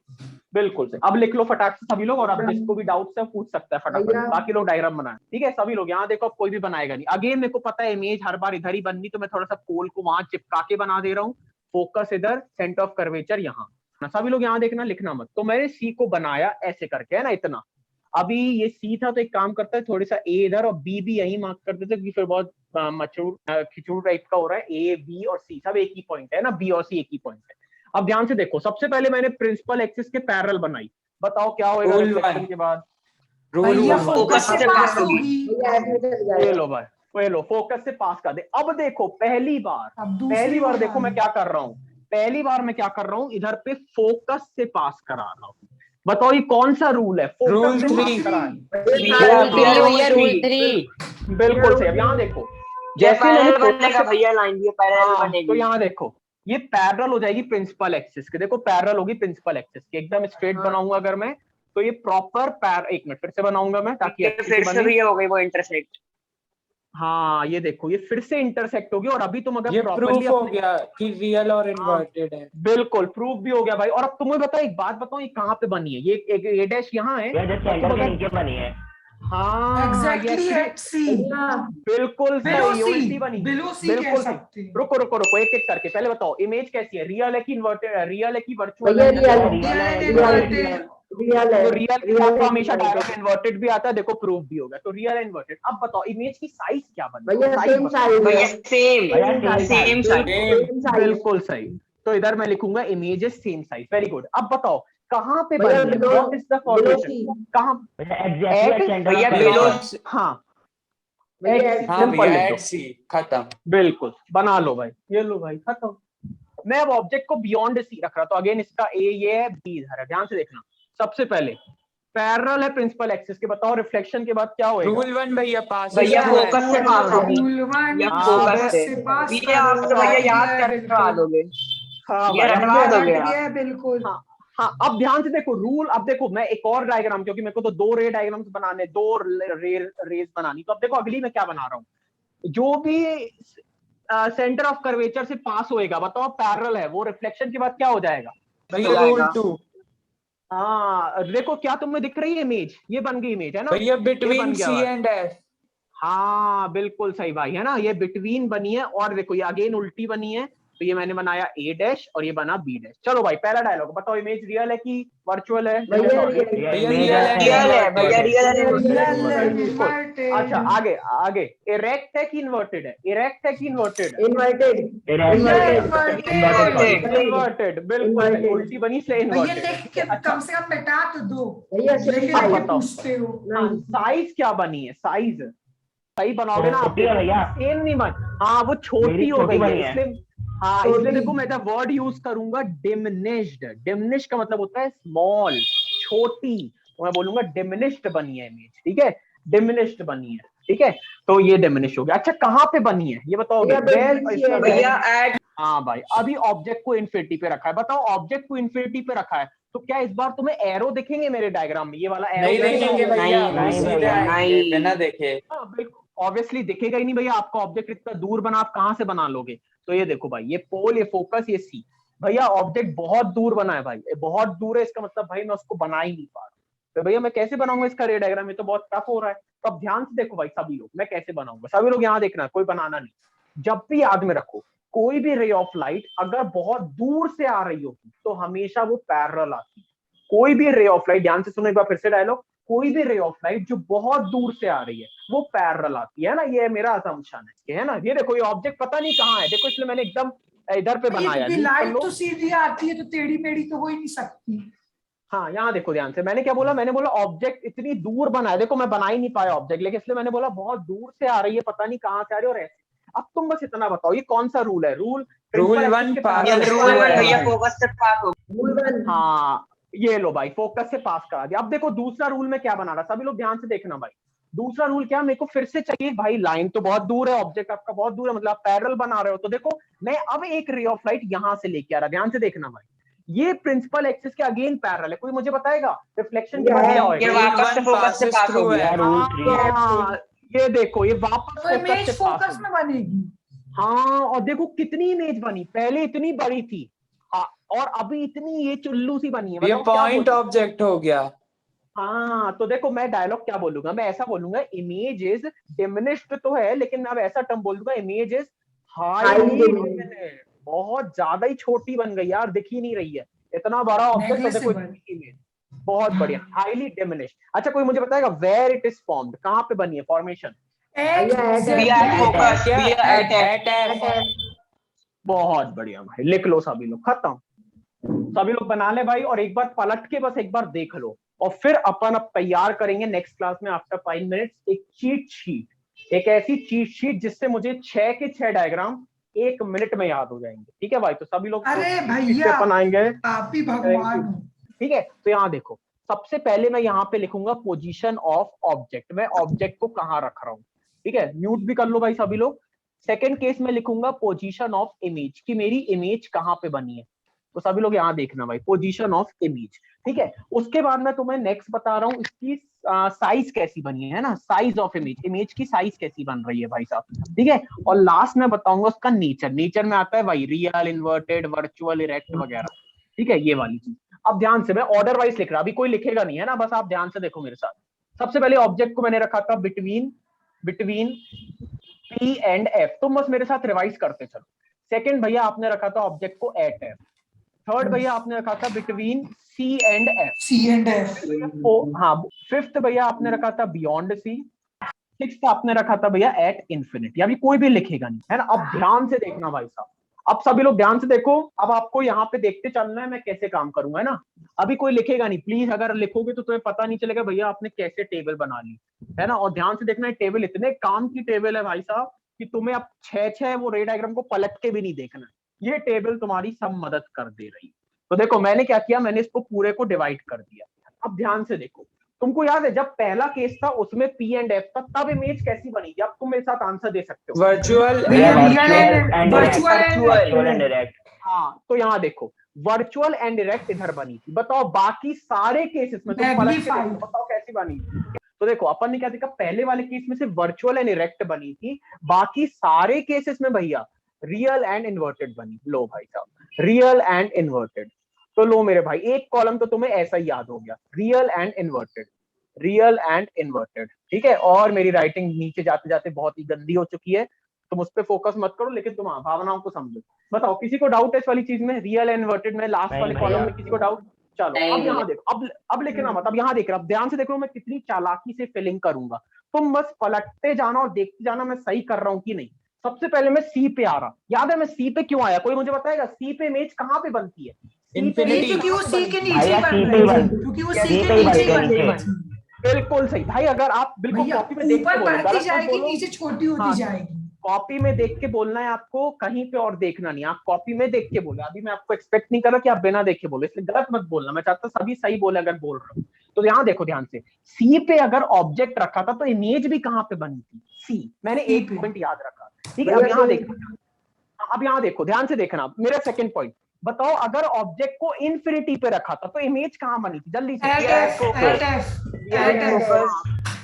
S1: बिल्कुल से। अब लिख लो फटाक से सभी लोग, और अब जिसको भी डाउट है पूछ सकता है फटाफट,
S5: भैया।
S1: बाकी लोग डायग्राम बनाए, ठीक है सभी लोग। यहाँ देखो अब कोई भी बनाएगा नहीं, अगेन मेरे को पता है इमेज हर बार इधर ही बननी, तो मैं थोड़ा सा पोल को वहां चिपका के बना दे रहा हूँ, फोकस इधर, सेंटर ऑफ कर्वेचर यहाँ ना, सभी लोग यहाँ देखना, लिखना मत। तो मैंने सी को बनाया ऐसे करके, है ना, इतना। अभी ये सी था तो एक काम करता है, थोड़ा सा ए इधर और बी भी यही मार्क कर देते, क्योंकि फिर बहुत मचूर खिचूर टाइप का हो रहा है। ए बी और सी सब एक ही पॉइंट है ना, बी और सी एक ही पॉइंट है। अब ध्यान से देखो, सबसे पहले मैंने प्रिंसिपल एक्सिस के पैरेलल बनाई, बताओ क्या होएगा
S2: Rule
S1: रिफ्लेक्शन
S2: one.
S1: के बाद?
S3: भैया
S2: रूल
S3: फोकस से पास होगी।
S5: भैया ऐसे चल
S1: ये
S5: जाएगा।
S1: लो भाई, ये लो, फोकस से पास कर दे। अब देखो पहली बार,
S3: अब दूसरी
S1: पहली बार
S3: को
S1: देखो मैं क्या कर रहा हूँ, पहली बार मैं क्या कर रहा हूँ, इधर पे फोकस से पास करा रहा हूँ। बताओ ये कौन सा रूल है?
S2: Rule
S1: फोकस से पास
S2: 3.
S1: करा है।
S6: भैया रूल 3
S1: बिल्कुल से। अब यहाँ देखो,
S6: ये
S1: जैसे मैंने
S6: पैरेलल
S1: focus
S6: बनेगा
S1: से-
S6: भैया, लाइन ये पैरेलल
S1: हाँ, तो
S6: बनेगी।
S1: यहाँ देखो ये पैरेलल हो जाएगी प्रिंसिपल एक्सिस के। देखो पैरेलल होगी प्रिंसिपल एक्सिस के, एकदम स्ट्रेट बनाऊंगा अगर मैं, तो ये प्रॉपर एक मिनट फिर से बनाऊंगा मैं, ताकि अच्छे से
S6: फिर से
S1: बने।
S6: भैया हो गई वो इंटरसेक्ट।
S1: हाँ ये देखो, ये फिर से इंटरसेक्ट होगी। और अभी तुम अगर
S2: ये
S1: प्रॉपर्ली
S2: प्रूफ हो गया कि रियल और इन्वर्टेड है।
S1: बिल्कुल प्रूफ भी हो गया भाई। और अब तुम्हें बताओ, एक बात बताओ, ये कहाँ पे बनी है? ये एक ए डैश यहाँ है,
S4: ये जो सेंटर के नीचे बनी है।
S1: हाँ
S3: एग्जैक्टली
S1: yes,
S3: एट सी,
S5: भैया
S1: बिल्कुल
S3: बिलो
S1: सही, उल्टी
S3: सी,
S1: बनी।
S3: बिलो सी कह
S1: बिल्कुल सही।
S3: सकते हैं।
S1: रुको रुको रुको, एक एक करके पहले बताओ, इमेज कैसी है? रियल है कि इन्वर्टेड है? रियल है कि वर्चुअल
S5: भैया
S1: है?
S5: रियल है,
S1: तो रियल
S5: है,
S1: हमेशा डायरेक्ट इन्वर्टेड भी आता है, देखो प्रूफ भी होगा। तो रियल है इन्वर्टेड। अब बताओ इमेज की साइज क्या बनी?
S5: भैया
S1: साइज
S5: सेम साइज
S6: भैया
S5: है,
S6: सेम साइज।
S1: बिल्कुल सही। तो इधर मैं लिखूंगा images same size. Very good. अब बताओ कहाँ पे
S5: भैया
S1: बनी है?
S5: below-
S1: what is the formation? कहाँ?
S4: एग्जैक्टली सेंटर
S6: भैया
S4: ऑफ
S6: below-
S4: कर्वेचर।
S1: हाँ
S5: भैया
S2: हाँ
S1: सिंपल
S2: भैया
S1: लिख दो।
S2: एट सी खत्म।
S1: बिल्कुल बना लो भाई, ये लो भाई खत्म। मैं अब ऑब्जेक्ट को बियॉन्ड सी रख रहा, तो अगेन इसका ए ये है, बी इधर है। ध्यान से देखना, सबसे पहले पैरेलल है प्रिंसिपल एक्सिस के। बताओ रिफ्लेक्शन के बाद क्या होएगा?
S2: रूल 1 भैया पास
S6: भैया फोकस से पास होगी।
S3: रूल वन
S6: या
S1: फोकस
S6: से
S3: पास
S6: ये आप तो भैया याद करवा दोगे।
S1: हाँ
S6: ये
S1: भाई,
S6: रटवा दोगे
S3: रट
S6: आप।
S3: गया बिल्कुल।
S1: हाँ हाँ। अब ध्यान से देखो रूल। अब देखो मैं एक और डायग्राम, क्योंकि मेरे को तो 2 रे डायग्राम्स बनाने, 2 रेज बनानी। तो अब देखो अगली मैं क्या बना रहा हूँ, जो भी सेंटर ऑफ कर्वेचर से पास होएगा, बताओ पैरेलल है, वो रिफ्लेक्शन के बाद क्या हो जाएगा?
S2: भैया रूल 2
S1: हाँ देखो, क्या तुम्हें दिख रही है इमेज? ये बन गई इमेज, है ना?
S2: भैया
S1: ये
S2: बिटवीन
S1: बन गया
S2: सी
S1: भाई।
S2: And F.
S1: हाँ बिल्कुल सही भाई, है ना? ये बिटवीन बनी है। और देखो ये अगेन उल्टी बनी है, तो ये मैंने बनाया ए डैश और ये बना बी डैश। चलो भाई पहला डायलॉग बताओ, इमेज रियल है कि वर्चुअल है?
S5: भैया
S2: भैया
S6: रियल है भैया, रियल है।
S1: अच्छा आगे आगे, इरेक्ट है कि इन्वर्टेड है? इरेक्ट है कि इन्वर्टेड है? इन्वर्टेड। बिल्कुल सही, उल्टी बनी इसलिए
S3: भैया देख के
S1: इन्वर्टेड।
S3: कम से कम मिटा तो दो,
S5: भैया
S3: लेकिन
S1: अब
S3: ये
S1: बताओ।
S3: पूछते हो।
S1: साइज क्या बनी है? साइज सही बनाओगे ना आप?
S4: छोटी है भैया।
S1: सेम नहीं बन, हाँ वो छोटी
S4: मेरी
S1: हो
S4: छोटी
S1: गई
S4: बनी
S1: है,
S4: है।
S1: इसलिए हाँ इसलिए देखो मैं वर्ड यूज करूंगा डिमिनिश्ड। डिमिनिश का मतलब होता है स्मॉल, छोटी। तो मैं बोलूंगा डिमिनिश्ड बनी है इमेज, ठीक है? डिमिनिश्ड बनी है, ठीक है? तो ये डिमिनिश हो गया। अच्छा कहाँ पे बनी है ये बताओगे?
S6: भैया ऐड।
S1: हाँ भाई, अभी ऑब्जेक्ट को इन्फिनिटी पे रखा है। बताओ ऑब्जेक्ट को इन्फिनिटी पे रखा है, तो क्या इस बार तुम्हें एरो दिखेंगे मेरे डायग्राम में? ये वाला एरो
S2: नहीं देखेंगे भैया,
S4: नहीं
S2: सीधे
S4: भैया,
S2: आएंगे बिना देखे।
S1: बिल्कुल ऑब्वियसली दिखेगा ही नहीं भैया। आपका ऑब्जेक्ट इतना दूर बना, आप कहाँ से बना लोगे? तो ये देखो भाई, ये पोल, ये फोकस, ये सी। भैया ऑब्जेक्ट बहुत दूर बना है भाई, ये बहुत दूर है, इसका मतलब भाई मैं उसको बना ही नहीं पा रहा। तो भैया मैं कैसे बनाऊंगा इसका रे डायग्राम? ये तो बहुत टफ हो रहा है। तो अब ध्यान से देखो भाई सभी लोग, मैं कैसे बनाऊंगा, सभी लोग यहाँ देखना, कोई बनाना नहीं। जब भी याद में रखो, कोई भी रे ऑफ लाइट अगर बहुत दूर से आ रही होगी तो हमेशा वो पैरेलल आती है। कोई भी रे ऑफ लाइट, ध्यान से सुनो एक बार फिर से डायलॉग, कोई भी रे ऑफ लाइट जो बहुत दूर से आ रही है वो पैरेलल आती है ना। ये मेरा असम्पशन है ना? ये देखो, ये ऑब्जेक्ट पता नहीं कहाँ है, देखो इसलिए मैंने एकदम इधर पे बनाया।
S3: लाइट तो सीधी आती है, तो टेढ़ी मेढ़ी तो हो ही नहीं सकती।
S1: हाँ यहाँ देखो ध्यान से, मैंने क्या बोला? मैंने बोला ऑब्जेक्ट इतनी दूर बना है, देखो मैं बना ही नहीं पाया ऑब्जेक्ट, लेकिन इसलिए मैंने बोला बहुत दूर से आ रही है, पता नहीं कहाँ से आ रही है। और ऐसे अब तुम बस इतना बताओ, ये कौन सा रूल है? रूल
S2: रूल 1
S6: भैया फोकस से पास हो।
S1: हाँ ये लो भाई, फोकस से पास करा दिया। अब देखो दूसरा रूल में क्या बना रहा, सभी लोग ध्यान से देखना भाई। दूसरा रूल क्या, मेरे को फिर से चाहिए भाई, लाइन तो बहुत दूर है, ऑब्जेक्ट आपका बहुत दूर है, मतलब आप पैरेलल बना रहे हो। तो देखो मैं अब एक रे ऑफ लाइट यहां से लेके आ रहा, ध्यान से देखना भाई। ये प्रिंसिपल एक्सिस के अगेन पैरेलल है। कोई मुझे बताएगा रिफ्लेक्शन के बाद क्या होगा?
S6: वापस से फोकस से पास हो गया।
S1: हाँ, ये देखो ये वापस
S3: तो इमेज फोकस में बनेगी।
S1: हाँ और देखो कितनी इमेज बनी, पहले इतनी बड़ी थी, हाँ, और अभी इतनी ये चुल्लू सी बनी है,
S2: ये
S1: बताओ क्या
S2: पॉइंट
S1: बोलूं?
S2: ऑब्जेक्ट हो गया।
S1: हाँ, तो देखो मैं डायलॉग क्या बोलूंगा, मैं ऐसा बोलूंगा इमेज इज डिमिनिश्ड तो है, लेकिन मैं अब ऐसा टर्म बोल दूंगा image is highly
S5: Highly diminished।
S1: Diminished, बहुत ज्यादा ही छोटी बन गई यार, दिख ही नहीं रही है, इतना बड़ा ऑब्जेक्ट है, देखो
S3: Negligible।
S1: इमेज बहुत बढ़िया, हाईली डिमिनिश्ड। अच्छा कोई मुझे बताएगा वेयर इट इज फॉर्म्ड, कहाँ पे बनी है फॉर्मेशन?
S6: focus,
S2: क्या
S6: भैया at
S2: एट एफ।
S1: बहुत बढ़िया भाई, लिख लो सभी लोग, खत्म, सभी लोग बना ले भाई, और एक बार पलट के बस एक बार देख लो, और फिर अपन अब तैयार करेंगे नेक्स्ट क्लास में आफ्टर 5 मिनट्स एक चीट शीट, एक ऐसी चीट शीट जिससे मुझे 6 के 6 डायग्राम 1 मिनट में याद हो जाएंगे, ठीक है भाई? तो सभी लोग
S3: अरे
S1: sheet
S3: भैया,
S1: पे अपन आएंगे,
S3: आप ही भगवान हो।
S1: ठीक है? तो यहाँ देखो, सबसे पहले मैं यहाँ पे लिखूंगा पोजीशन ऑफ ऑब्जेक्ट, मैं ऑब्जेक्ट को कहाँ रख रहा हूँ, ठीक है? म्यूट भी कर लो भाई सभी लोग। सेकंड केस में लिखूंगा पोजीशन ऑफ इमेज, कि मेरी इमेज कहाँ पे बनी है, तो सभी लोग यहाँ देखना भाई, पोजीशन ऑफ इमेज, ठीक है? उसके बाद मैं तुम्हें नेक्स्ट बता रहा हूँ इसकी साइज कैसी बनी है ना, साइज ऑफ इमेज, इमेज की साइज कैसी बन रही है भाई साहब, ठीक है? और लास्ट में बताऊंगा उसका नेचर, नेचर में आता है भाई रियल, इन्वर्टेड, वर्चुअल, इरेक्ट वगैरह, ठीक है? ये वाली चीज। अब ध्यान से, मैं ऑर्डर वाइज लिख रहा, अभी कोई लिखेगा नहीं है ना, बस आप ध्यान से देखो मेरे साथ। सबसे पहले ऑब्जेक्ट को मैंने रखा था बिटवीन P एंड F, तुम बस मेरे साथ रिवाइज करते चलो। सेकंड भैया आपने रखा था ऑब्जेक्ट को एट F। थर्ड भैया आपने रखा था बिटवीन C एंड F। हाँ, फिफ्थ भैया आपने रखा था बियॉन्ड C। सिक्स्थ आपने रखा था भैया एट इन्फिनिटी। अभी कोई भी लिखेगा नहीं है ना, अब ध्यान से देखना भाई साहब, अब सभी लोग ध्यान से देखो, अब आपको यहाँ पे देखते चलना है मैं कैसे काम करूंगा, है ना? अभी कोई लिखेगा नहीं प्लीज, अगर लिखोगे तो तुम्हें पता नहीं चलेगा भैया आपने कैसे टेबल बना ली, है ना? और ध्यान से देखना है, टेबल इतने काम की टेबल है भाई साहब कि तुम्हें अब 6 वो रे डायग्राम को पलट के भी नहीं देखना, ये टेबल तुम्हारी सब मदद कर दे रही। तो देखो मैंने क्या किया, मैंने इसको पूरे को डिवाइड कर दिया। अब ध्यान से देखो, तुमको याद है जब पहला केस था उसमें P एंड F था, तब इमेज कैसी बनी थी? अब तुम मेरे साथ आंसर दे सकते हो।
S2: Virtual
S4: virtual and direct.
S1: हाँ, तो यहाँ देखो वर्चुअल एंड डायरेक्ट इधर बनी थी। बताओ बाकी सारे केसेस में तुम पलट के देखो, बताओ कैसी बनी थी? तो देखो अपन ने क्या देखा, पहले वाले केस में सिर्फ वर्चुअल एंड डायरेक्ट बनी थी, बाकी सारे केसेस में भैया रियल एंड इन्वर्टेड बनी। लो भाई साहब, रियल एंड इन्वर्टेड, तो लो मेरे भाई एक कॉलम तो तुम्हें ऐसा ही याद हो गया, real and inverted, real and inverted, ठीक है? और मेरी राइटिंग नीचे जाते जाते बहुत ही गंदी हो चुकी है, तुम उस पर फोकस मत करो, लेकिन तुम भावनाओं को समझो। बताओ किसी को डाउट है इस वाली चीज में, रियल एंड इन्वर्टेड में, लास्ट वाले कॉलम में किसी को डाउट? चलो अब यहाँ देखो, अब लिखना मत, अब यहाँ देख रहा, अब ध्यान से देख रहा हूँ मैं कितनी चालाकी से फिलिंग करूंगा, तुम बस पलटते जाना और देखते जाना मैं सही कर रहा हूँ कि नहीं। सबसे पहले मैं सी पे आ रहा, याद है मैं सी पे क्यों आया? कोई मुझे बताएगा सी पे इमेज कहाँ पे बनती है?
S3: क्योंकि वो सी के नीचे बन रही है, क्योंकि वो सी के नीचे बन रही है।
S1: बिल्कुल सही भाई, अगर आप बिल्कुल कॉपी में देख के
S3: ऊपर
S1: बोलो,
S3: बढ़ती जाएगी, नीचे छोटी होती जाएगी।
S1: कॉपी में देख के बोलना है आपको, कहीं पे और देखना नहीं, आप कॉपी में देख के बोलो। अभी मैं आपको एक्सपेक्ट नहीं कर रहा कि आप बिना देखे बोलो, इसलिए गलत मत बोलना, मैं चाहता सभी सही बोले अगर बोल रहा हूँ। तो यहाँ देखो ध्यान से, सी पे अगर ऑब्जेक्ट रखा था तो इमेज भी कहाँ पे बनी थी? सी, मैंने एक पॉइंट याद रखा, ठीक है? अब यहाँ देखो, अब यहाँ देखो ध्यान से देखना मेरा सेकंड पॉइंट। बताओ अगर ऑब्जेक्ट को इन्फिनिटी पे रखा था तो इमेज कहाँ बनी थी? जल्दी से,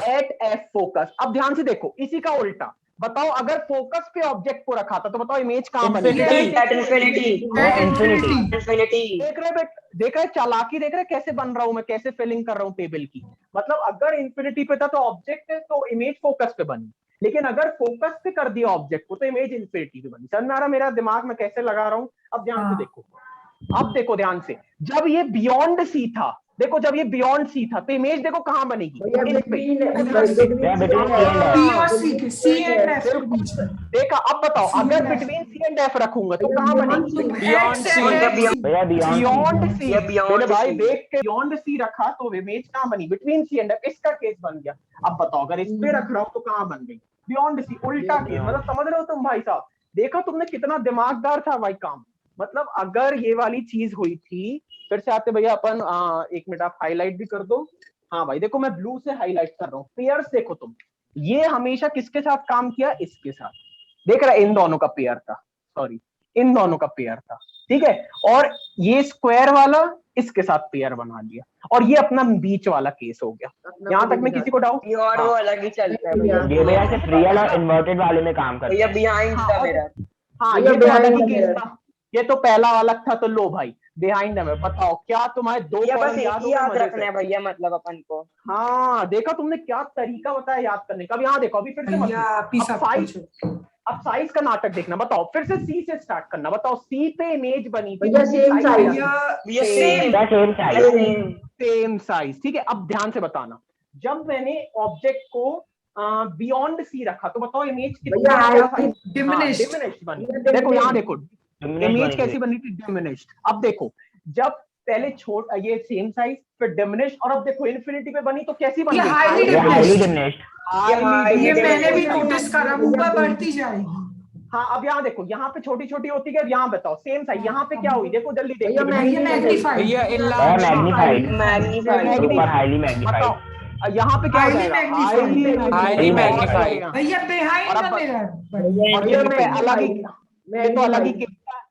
S1: एट एफ फोकस। अब ध्यान से देखो, इसी का उल्टा बताओ, अगर फोकस पे ऑब्जेक्ट को रखा था तो बताओ इमेज कहाँ बनी? देख रहे चालाकी, देख रहे कैसे बन रहा हूं मैं, कैसे फिलिंग कर रहा हूँ टेबल की। मतलब अगर इन्फिनिटी पे था तो ऑब्जेक्ट है तो इमेज फोकस पे बनी, लेकिन अगर फोकस पे कर दिया ऑब्जेक्ट को तो इमेज इन्फिनिटी पे बनी। समझ में आ रहा मेरा दिमाग में कैसे लगा रहा हूँ? अब ध्यान से देखो, अब देखो ध्यान से, जब ये बियॉन्ड सी था, देखो जब ये बियॉन्ड सी था तो इमेज देखो कहाँ बनेगी? देखा? अब बताओ अगर बिटवीन सी एंड एफ रखूंगा तो कहाँ बनेगी? Beyond C. मैंने भाई देख के बियॉन्ड सी रखा तो इमेज कहाँ बनी? बिटवीन सी एंड एफ, इसका केस बन गया। अब बताओ अगर इस पे रख रहा हूं तो कहाँ बन गई? बियॉन्ड सी, उल्टा केस। मतलब समझ रहे हो तुम भाई साहब? देखा तुमने कितना दिमागदार था भाई काम। मतलब अगर ये वाली चीज हुई थी, फिर से आते भैया अपन, एक मिनट आप हाईलाइट भी कर दो। हाँ भाई देखो मैं ब्लू से हाईलाइट कर रहा हूँ। पेयर्स देखो तुम, ये हमेशा किसके साथ काम किया? इसके साथ। देख रहा, इन दोनों का पेयर था, सॉरी इन दोनों का पेयर था, ठीक है? और ये स्क्वायर वाला इसके साथ पेयर बना लिया, और ये अपना बीच वाला केस हो गया। यहाँ तक में किसी को डाउट?
S6: और वो अलग ही चलता है भैया।
S4: ये भैया सिर्फ रियल और इन्वर्टेड वाले में काम करता है।
S6: बिहाइंड था मेरा।
S1: हाँ ये तो अलग ही केस था, ये तो पहला वाला था, तो लो भाई बिहाइंड में बताओ क्या तुम्हारे दो
S6: भैया बस
S1: कॉलम
S6: एक
S1: याद
S6: ही
S1: हो
S6: याद
S1: मजे
S6: रखना
S1: से?
S6: है भैया, मतलब अपन को।
S1: हाँ देखा तुमने क्या तरीका बताया याद करने का। अब यहाँ देखो, अभी फिर से मत
S3: भैया
S1: लिखो।
S3: आप ही
S1: अब
S3: सब
S1: साइज,
S3: पूछो।
S1: अब साइज का नाटक देखना। बताओ फिर से सी से स्टार्ट करना। बताओ सी पे इमेज बनी थी,
S5: भैया
S1: उसकी
S5: same
S1: size
S5: size।
S1: क्या थी?
S6: भैया
S1: Same।
S6: Same
S4: same size.
S1: Same size, ठीक है। अब ध्यान से बताना, जब मैंने ऑब्जेक्ट को बियॉन्ड सी रखा तो बताओ इमेज कितनी
S5: भैया
S3: Diminished।
S1: डिमिनिश्ड बनी।
S5: भैया
S1: देखो यहाँ
S5: diminished।
S1: देखो इमेज कैसी बनी थी, डिमिनिश्ड। अब देखो जब पहले छोटा ये सेम साइज फिर डिमिनिश्ड, और अब देखो इन्फिनिटी पे बनी तो कैसी बन
S3: ये
S1: गई?
S3: highly
S4: ये हाईली
S3: diminished।
S4: डिमिनिश्ड।
S3: ये मैंने भी
S1: diminished।
S3: नोटिस करा, ऊपर बढ़ती जाएगी।
S1: हाँ अब यहाँ देखो, यहाँ पे छोटी छोटी होती है, यहाँ बताओ सेम साइज, यहाँ पे क्या हुई देखो जल्दी
S5: भैया
S1: देखिए।
S3: ये मैग्नीफाइड।
S2: भैया
S4: और
S2: enlarged।
S4: Magnified.
S6: Magnified.
S4: Super highly magnified.
S1: बताओ यहाँ पे क्या हो
S3: Highly
S1: जाएगा?
S3: magnified।
S2: Highly magnified।
S3: भैया बिहाइंड
S1: और
S3: द
S1: अब-
S3: मिरर।
S1: और ये तो अलग ही, ये तो अलग ही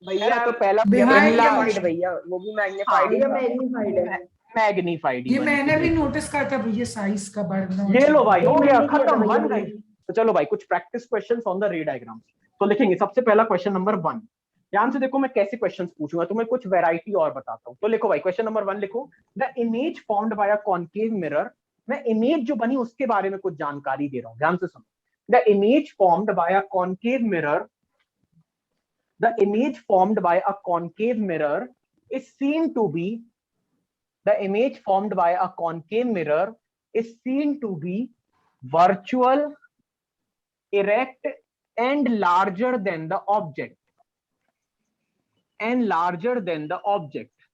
S6: भैया
S1: तो पहला
S3: Behind the
S6: मैग्नीफाइड
S3: mirror।
S6: भैया, वो भी मैग्नीफाइड
S5: भैया मैग्नीफाइड है।
S1: मैग्नीफाइड।
S3: ये मैंने भी नोटिस करा था भैया, साइज का बढ़ना।
S1: ये लो भाई, हो गया
S5: मैंने किया था
S1: खत्म,
S5: भैया,
S1: बन गई। तो चलो भाई कुछ प्रैक्टिस क्वेश्चंस ऑन द रे डायग्राम तो लिखेंगे। सबसे पहला क्वेश्चन नंबर 1, ध्यान से देखो मैं कैसे क्वेश्चंस पूछूंगा, तुम्हें कुछ वैरायटी और बताता हूं। तो लिखो भाई क्वेश्चन नंबर 1 लिखो, the image formed by a concave mirror. मैं इमेज जो बनी उसके बारे में कुछ जानकारी दे रहा हूं, ध्यान से सुनो। The image formed by a concave mirror, the image formed by a concave mirror is seen to be, the image formed by a concave mirror is seen to be virtual, erect and larger than the object, and larger than the object.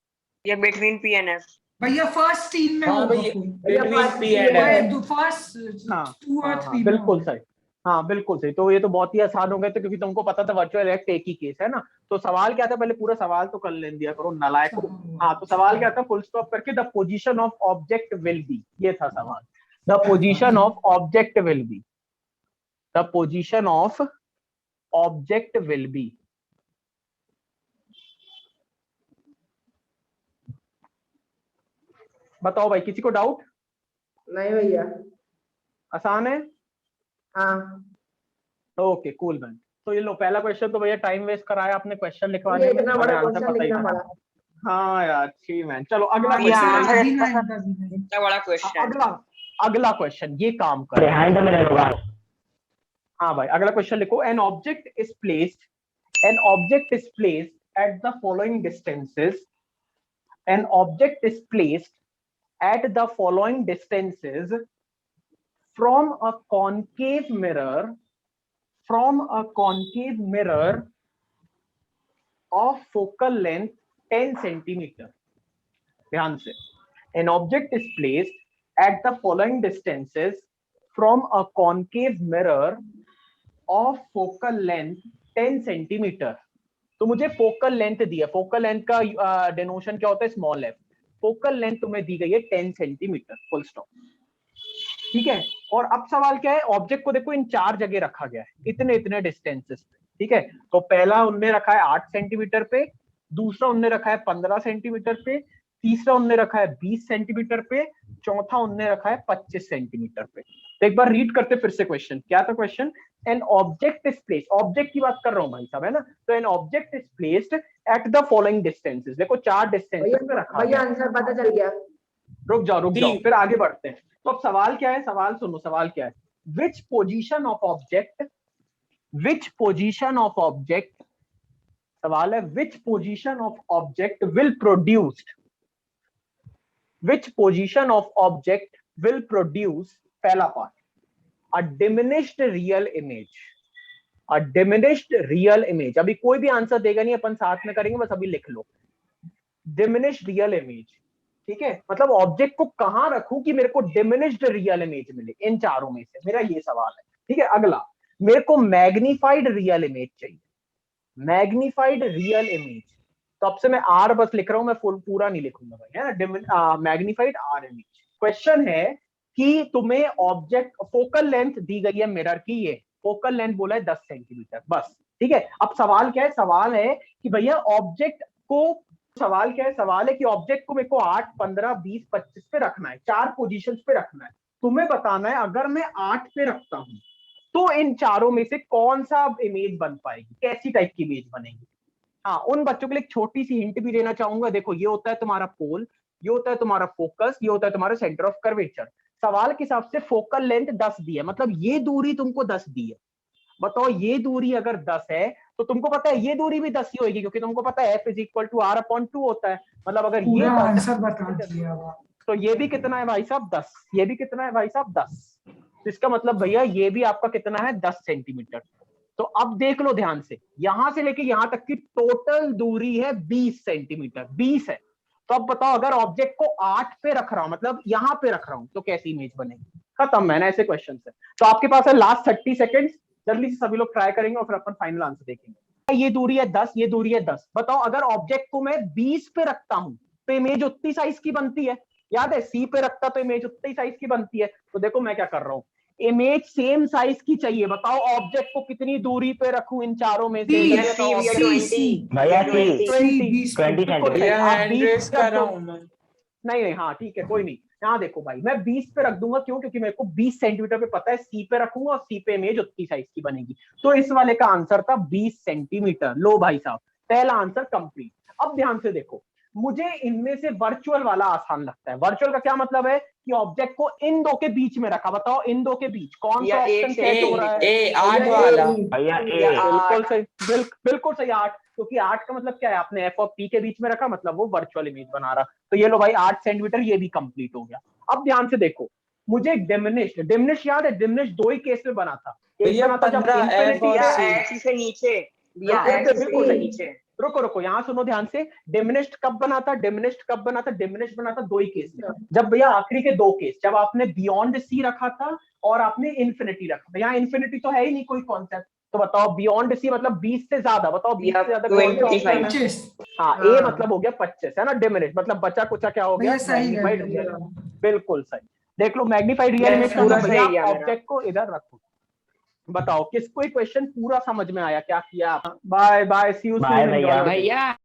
S6: ये between P N F.
S3: भैया first तीन में
S2: हाँ
S3: होगा
S2: भैया
S3: कोई।
S2: between P and F।
S3: First
S1: हाँ,
S3: 2 और 3
S1: बिल्कुल सही। हाँ बिल्कुल सही। तो ये तो बहुत ही आसान हो गए थे क्योंकि तुमको पता था वर्चुअल इरेक्ट एक ही केस है ना। तो सवाल क्या था, पहले पूरा सवाल तो कर ले दिया करो नालायक को। हाँ तो सवाल क्या था, फुल स्टॉप करके the position of object will be, ये था सवाल। The position of object will be, the position of object will be. बताओ भाई किसी को डाउट?
S5: नहीं भैया।
S1: आसान है?
S5: हाँ
S1: ओके कूल मैन। तो ये लो पहला क्वेश्चन तो भैया टाइम वेस्ट कराया आपने क्वेश्चन
S5: ये
S1: लिखवाने में,
S5: इतना बड़ा
S1: आंसर
S5: क्वेश्चन
S1: पता ही
S5: लिखना
S1: था।
S5: पड़ा।
S1: हाँ यार ठीक मैन। चलो अगला
S6: भैया
S1: क्वेश्चन।
S6: आंसर
S3: भी
S6: इतना बड़ा क्वेश्चन।
S1: अगला अगला क्वेश्चन ये काम कर।
S4: बिहाइंड द मिरर होगा।
S1: हाँ भाई अगला क्वेश्चन लिखो, an object is placed, an object is placed at the following distances, an object is placed at the following distances from a concave mirror, from a concave mirror of focal length 10 centimeter. ध्यान से, an object is placed at the following distances from a concave mirror of focal length 10 centimeter. तो मुझे focal length दी है, focal length का डेनोशन क्या होता है, small F. Focal length तुम्हें दी गई है 10 सेंटीमीटर, फुल स्टॉप। ठीक है। और अब सवाल क्या है, ऑब्जेक्ट को देखो इन 4 जगह रखा गया है, इतने इतने डिस्टेंसेस पे। ठीक है। तो पहला उनने रखा है 8 सेंटीमीटर पे, दूसरा उनने रखा है 15 सेंटीमीटर पे, तीसरा उनने रखा है 20 सेंटीमीटर पे, चौथा उनने रखा है 25 सेंटीमीटर पे। तो एक बार रीड करते फिर से क्वेश्चन। क्या था question? An object is placed, object की बात कर रहा हूं भाई साहब, है ना। तो an object is placed at the following distances. देखो 4 डिस्टेंसेस पे रखा
S5: भैया
S1: है।
S5: आंसर पता चल गया।
S1: रुक जाओ फिर आगे बढ़ते हैं। तो अब सवाल क्या है, सवाल सुनो, सवाल क्या है, which position of object, which position of object, सवाल है which position of object will produced, which position of object will produce, पहला पार्ट, अ डिमिनिश्ड रियल इमेज, अ डिमिनिश्ड रियल इमेज। अभी कोई भी आंसर देगा नहीं, अपन साथ में करेंगे, बस अभी लिख लो डिमिनिश्ड रियल इमेज। ठीक है, मतलब ऑब्जेक्ट को कहां रखूं कि मेरे को डिमिनिश्ड रियल इमेज मिले, इन चारों में से, मेरा ये सवाल है। ठीक है। अगला, मेरे को मैग्नीफाइड रियल इमेज चाहिए, मैग्नीफाइड रियल इमेज। तो अब से मैं आर बस लिख रहा हूं, मैं फुल पूरा नहीं लिखूंगा भाई, है ना। Magnified are image. क्वेश्चन है कि तुम्हें ऑब्जेक्ट, फोकल लेंथ दी गई है मिरर की, ये फोकल लेंथ बोला है 10 सेंटीमीटर बस। ठीक है। अब सवाल क्या है, सवाल है कि भैया ऑब्जेक्ट को, सवाल क्या है, सवाल है कि ऑब्जेक्ट को मेरे को 8, 15, 20, 25 पे रखना है, 4 पोजीशंस पे रखना है। तुम्हें बताना है अगर मैं 8 पे रखता हूं तो इन चारों में से कौन सा इमेज बन पाएगी, कैसी टाइप की इमेज बनेगी। हाँ, उन बच्चों के लिए एक छोटी सी हिंट भी देना चाहूंगा। देखो, ये होता है तुम्हारा पोल, ये होता है तुम्हारा फोकस, ये होता है तुम्हारा सेंटर ऑफ कर्वेचर। सवाल के हिसाब से फोकल लेंथ 10 दी है, मतलब ये दूरी तुमको 10 दी है। बताओ, ये दूरी अगर 10 है तो तुमको पता है ये दूरी भी 10 ही होगी, क्योंकि तुमको पता है F = R/2 होता है। मतलब अगर ये
S3: पूरा
S1: 10
S3: आंसर बता दिया
S1: तो ये भी कितना है भाई साहब 10, ये भी कितना है भाई साहब 10। तो इसका मतलब भैया ये भी आपका कितना है 10 सेंटीमीटर। तो अब देख लो ध्यान से, यहां से लेके यहां तक की टोटल दूरी है 20 सेंटीमीटर, 20 है। तो अब बताओ, अगर ऑब्जेक्ट को 8 पे रख रहा हूं, मतलब यहां पे रख रहा हूं, तो कैसी इमेज बनेगी? खत्म, मैंने ऐसे क्वेश्चन है। तो आपके पास है लास्ट 30 सेकेंड्स, जल्दी से सभी लोग ट्राई करेंगे और फिर अपन फाइनल आंसर देखेंगे। ये दूरी है 10, ये दूरी है 10। बताओ, अगर ऑब्जेक्ट को मैं 20 पे रखता हूं तो इमेज उतनी साइज की बनती है। याद है, सी पे रखता तो इमेज उतनी साइज की बनती है। तो देखो मैं क्या कर रहा हूँ, इमेज सेम साइज की चाहिए। बताओ, ऑब्जेक्ट को कितनी दूरी पे रखूं इन चारों में से?
S4: भैया
S1: नहीं, हाँ ठीक है, कोई नहीं। यहाँ देखो भाई, मैं 20 पे रख दूंगा, क्यों? क्योंकि मेरे को 20 सेंटीमीटर पे पता है, सी पे रखूंगा और सी पे इमेज उतनी साइज की बनेगी। तो इस वाले का आंसर था 20 सेंटीमीटर। लो भाई साहब, पहला आंसर कंप्लीट। अब ध्यान से देखो, मुझे इनमें से वर्चुअल वाला आसान लगता है। वर्चुअल का क्या मतलब है कि ऑब्जेक्ट को इन दो के बीच में रखा। बताओ, इन दो के बीच कौन सा ऑप्शन सेट हो रहा है?
S2: ए 8 वाला।
S4: भैया
S1: बिल्कुल सही, बिल्कुल सही 8, क्योंकि 8 का मतलब क्या है, आपने F और P के बीच में रखा, मतलब वो वर्चुअल इमेज बना रहा। तो ये लो भाई 8 सेंटीमीटर, ये भी कंप्लीट हो गया। अब ध्यान से देखो, मुझे डिमिनिश याद है, डिमिनिश 2 ही केस में बना था। एक बना था जब
S6: एक्सिस से नीचे,
S1: बिल्कुल नीचे। रुको, यहाँ सुनो ध्यान से। डिमिनिश्ड कब बना था? डिमिनिश्ड 2 ही केस में। जब भैया आखिरी के 2 केस, जब आपने बियॉन्ड सी रखा था और आपने इन्फिनिटी रखा था। यहाँ इन्फिनिटी तो है ही नहीं कोई कॉन्सेप्ट। तो बताओ, बियॉन्ड सी मतलब 20 से ज्यादा। बताओ 20 से ज्यादा कौन सा ऑप्शन है?
S3: 25।
S1: हाँ, ए मतलब हो गया 25, है ना। डिमिनिश मतलब बचा कुचा क्या हो गया?
S3: सही है,
S1: बिल्कुल सही। देख लो, मैग्नीफाइड रियल इमेज
S6: पूरा
S1: का
S6: सही है।
S1: ऑब्जेक्ट को इधर रखो। बताओ, किसको ये क्वेश्चन पूरा समझ में आया? क्या किया? Bye bye, see you soon.
S4: भैया।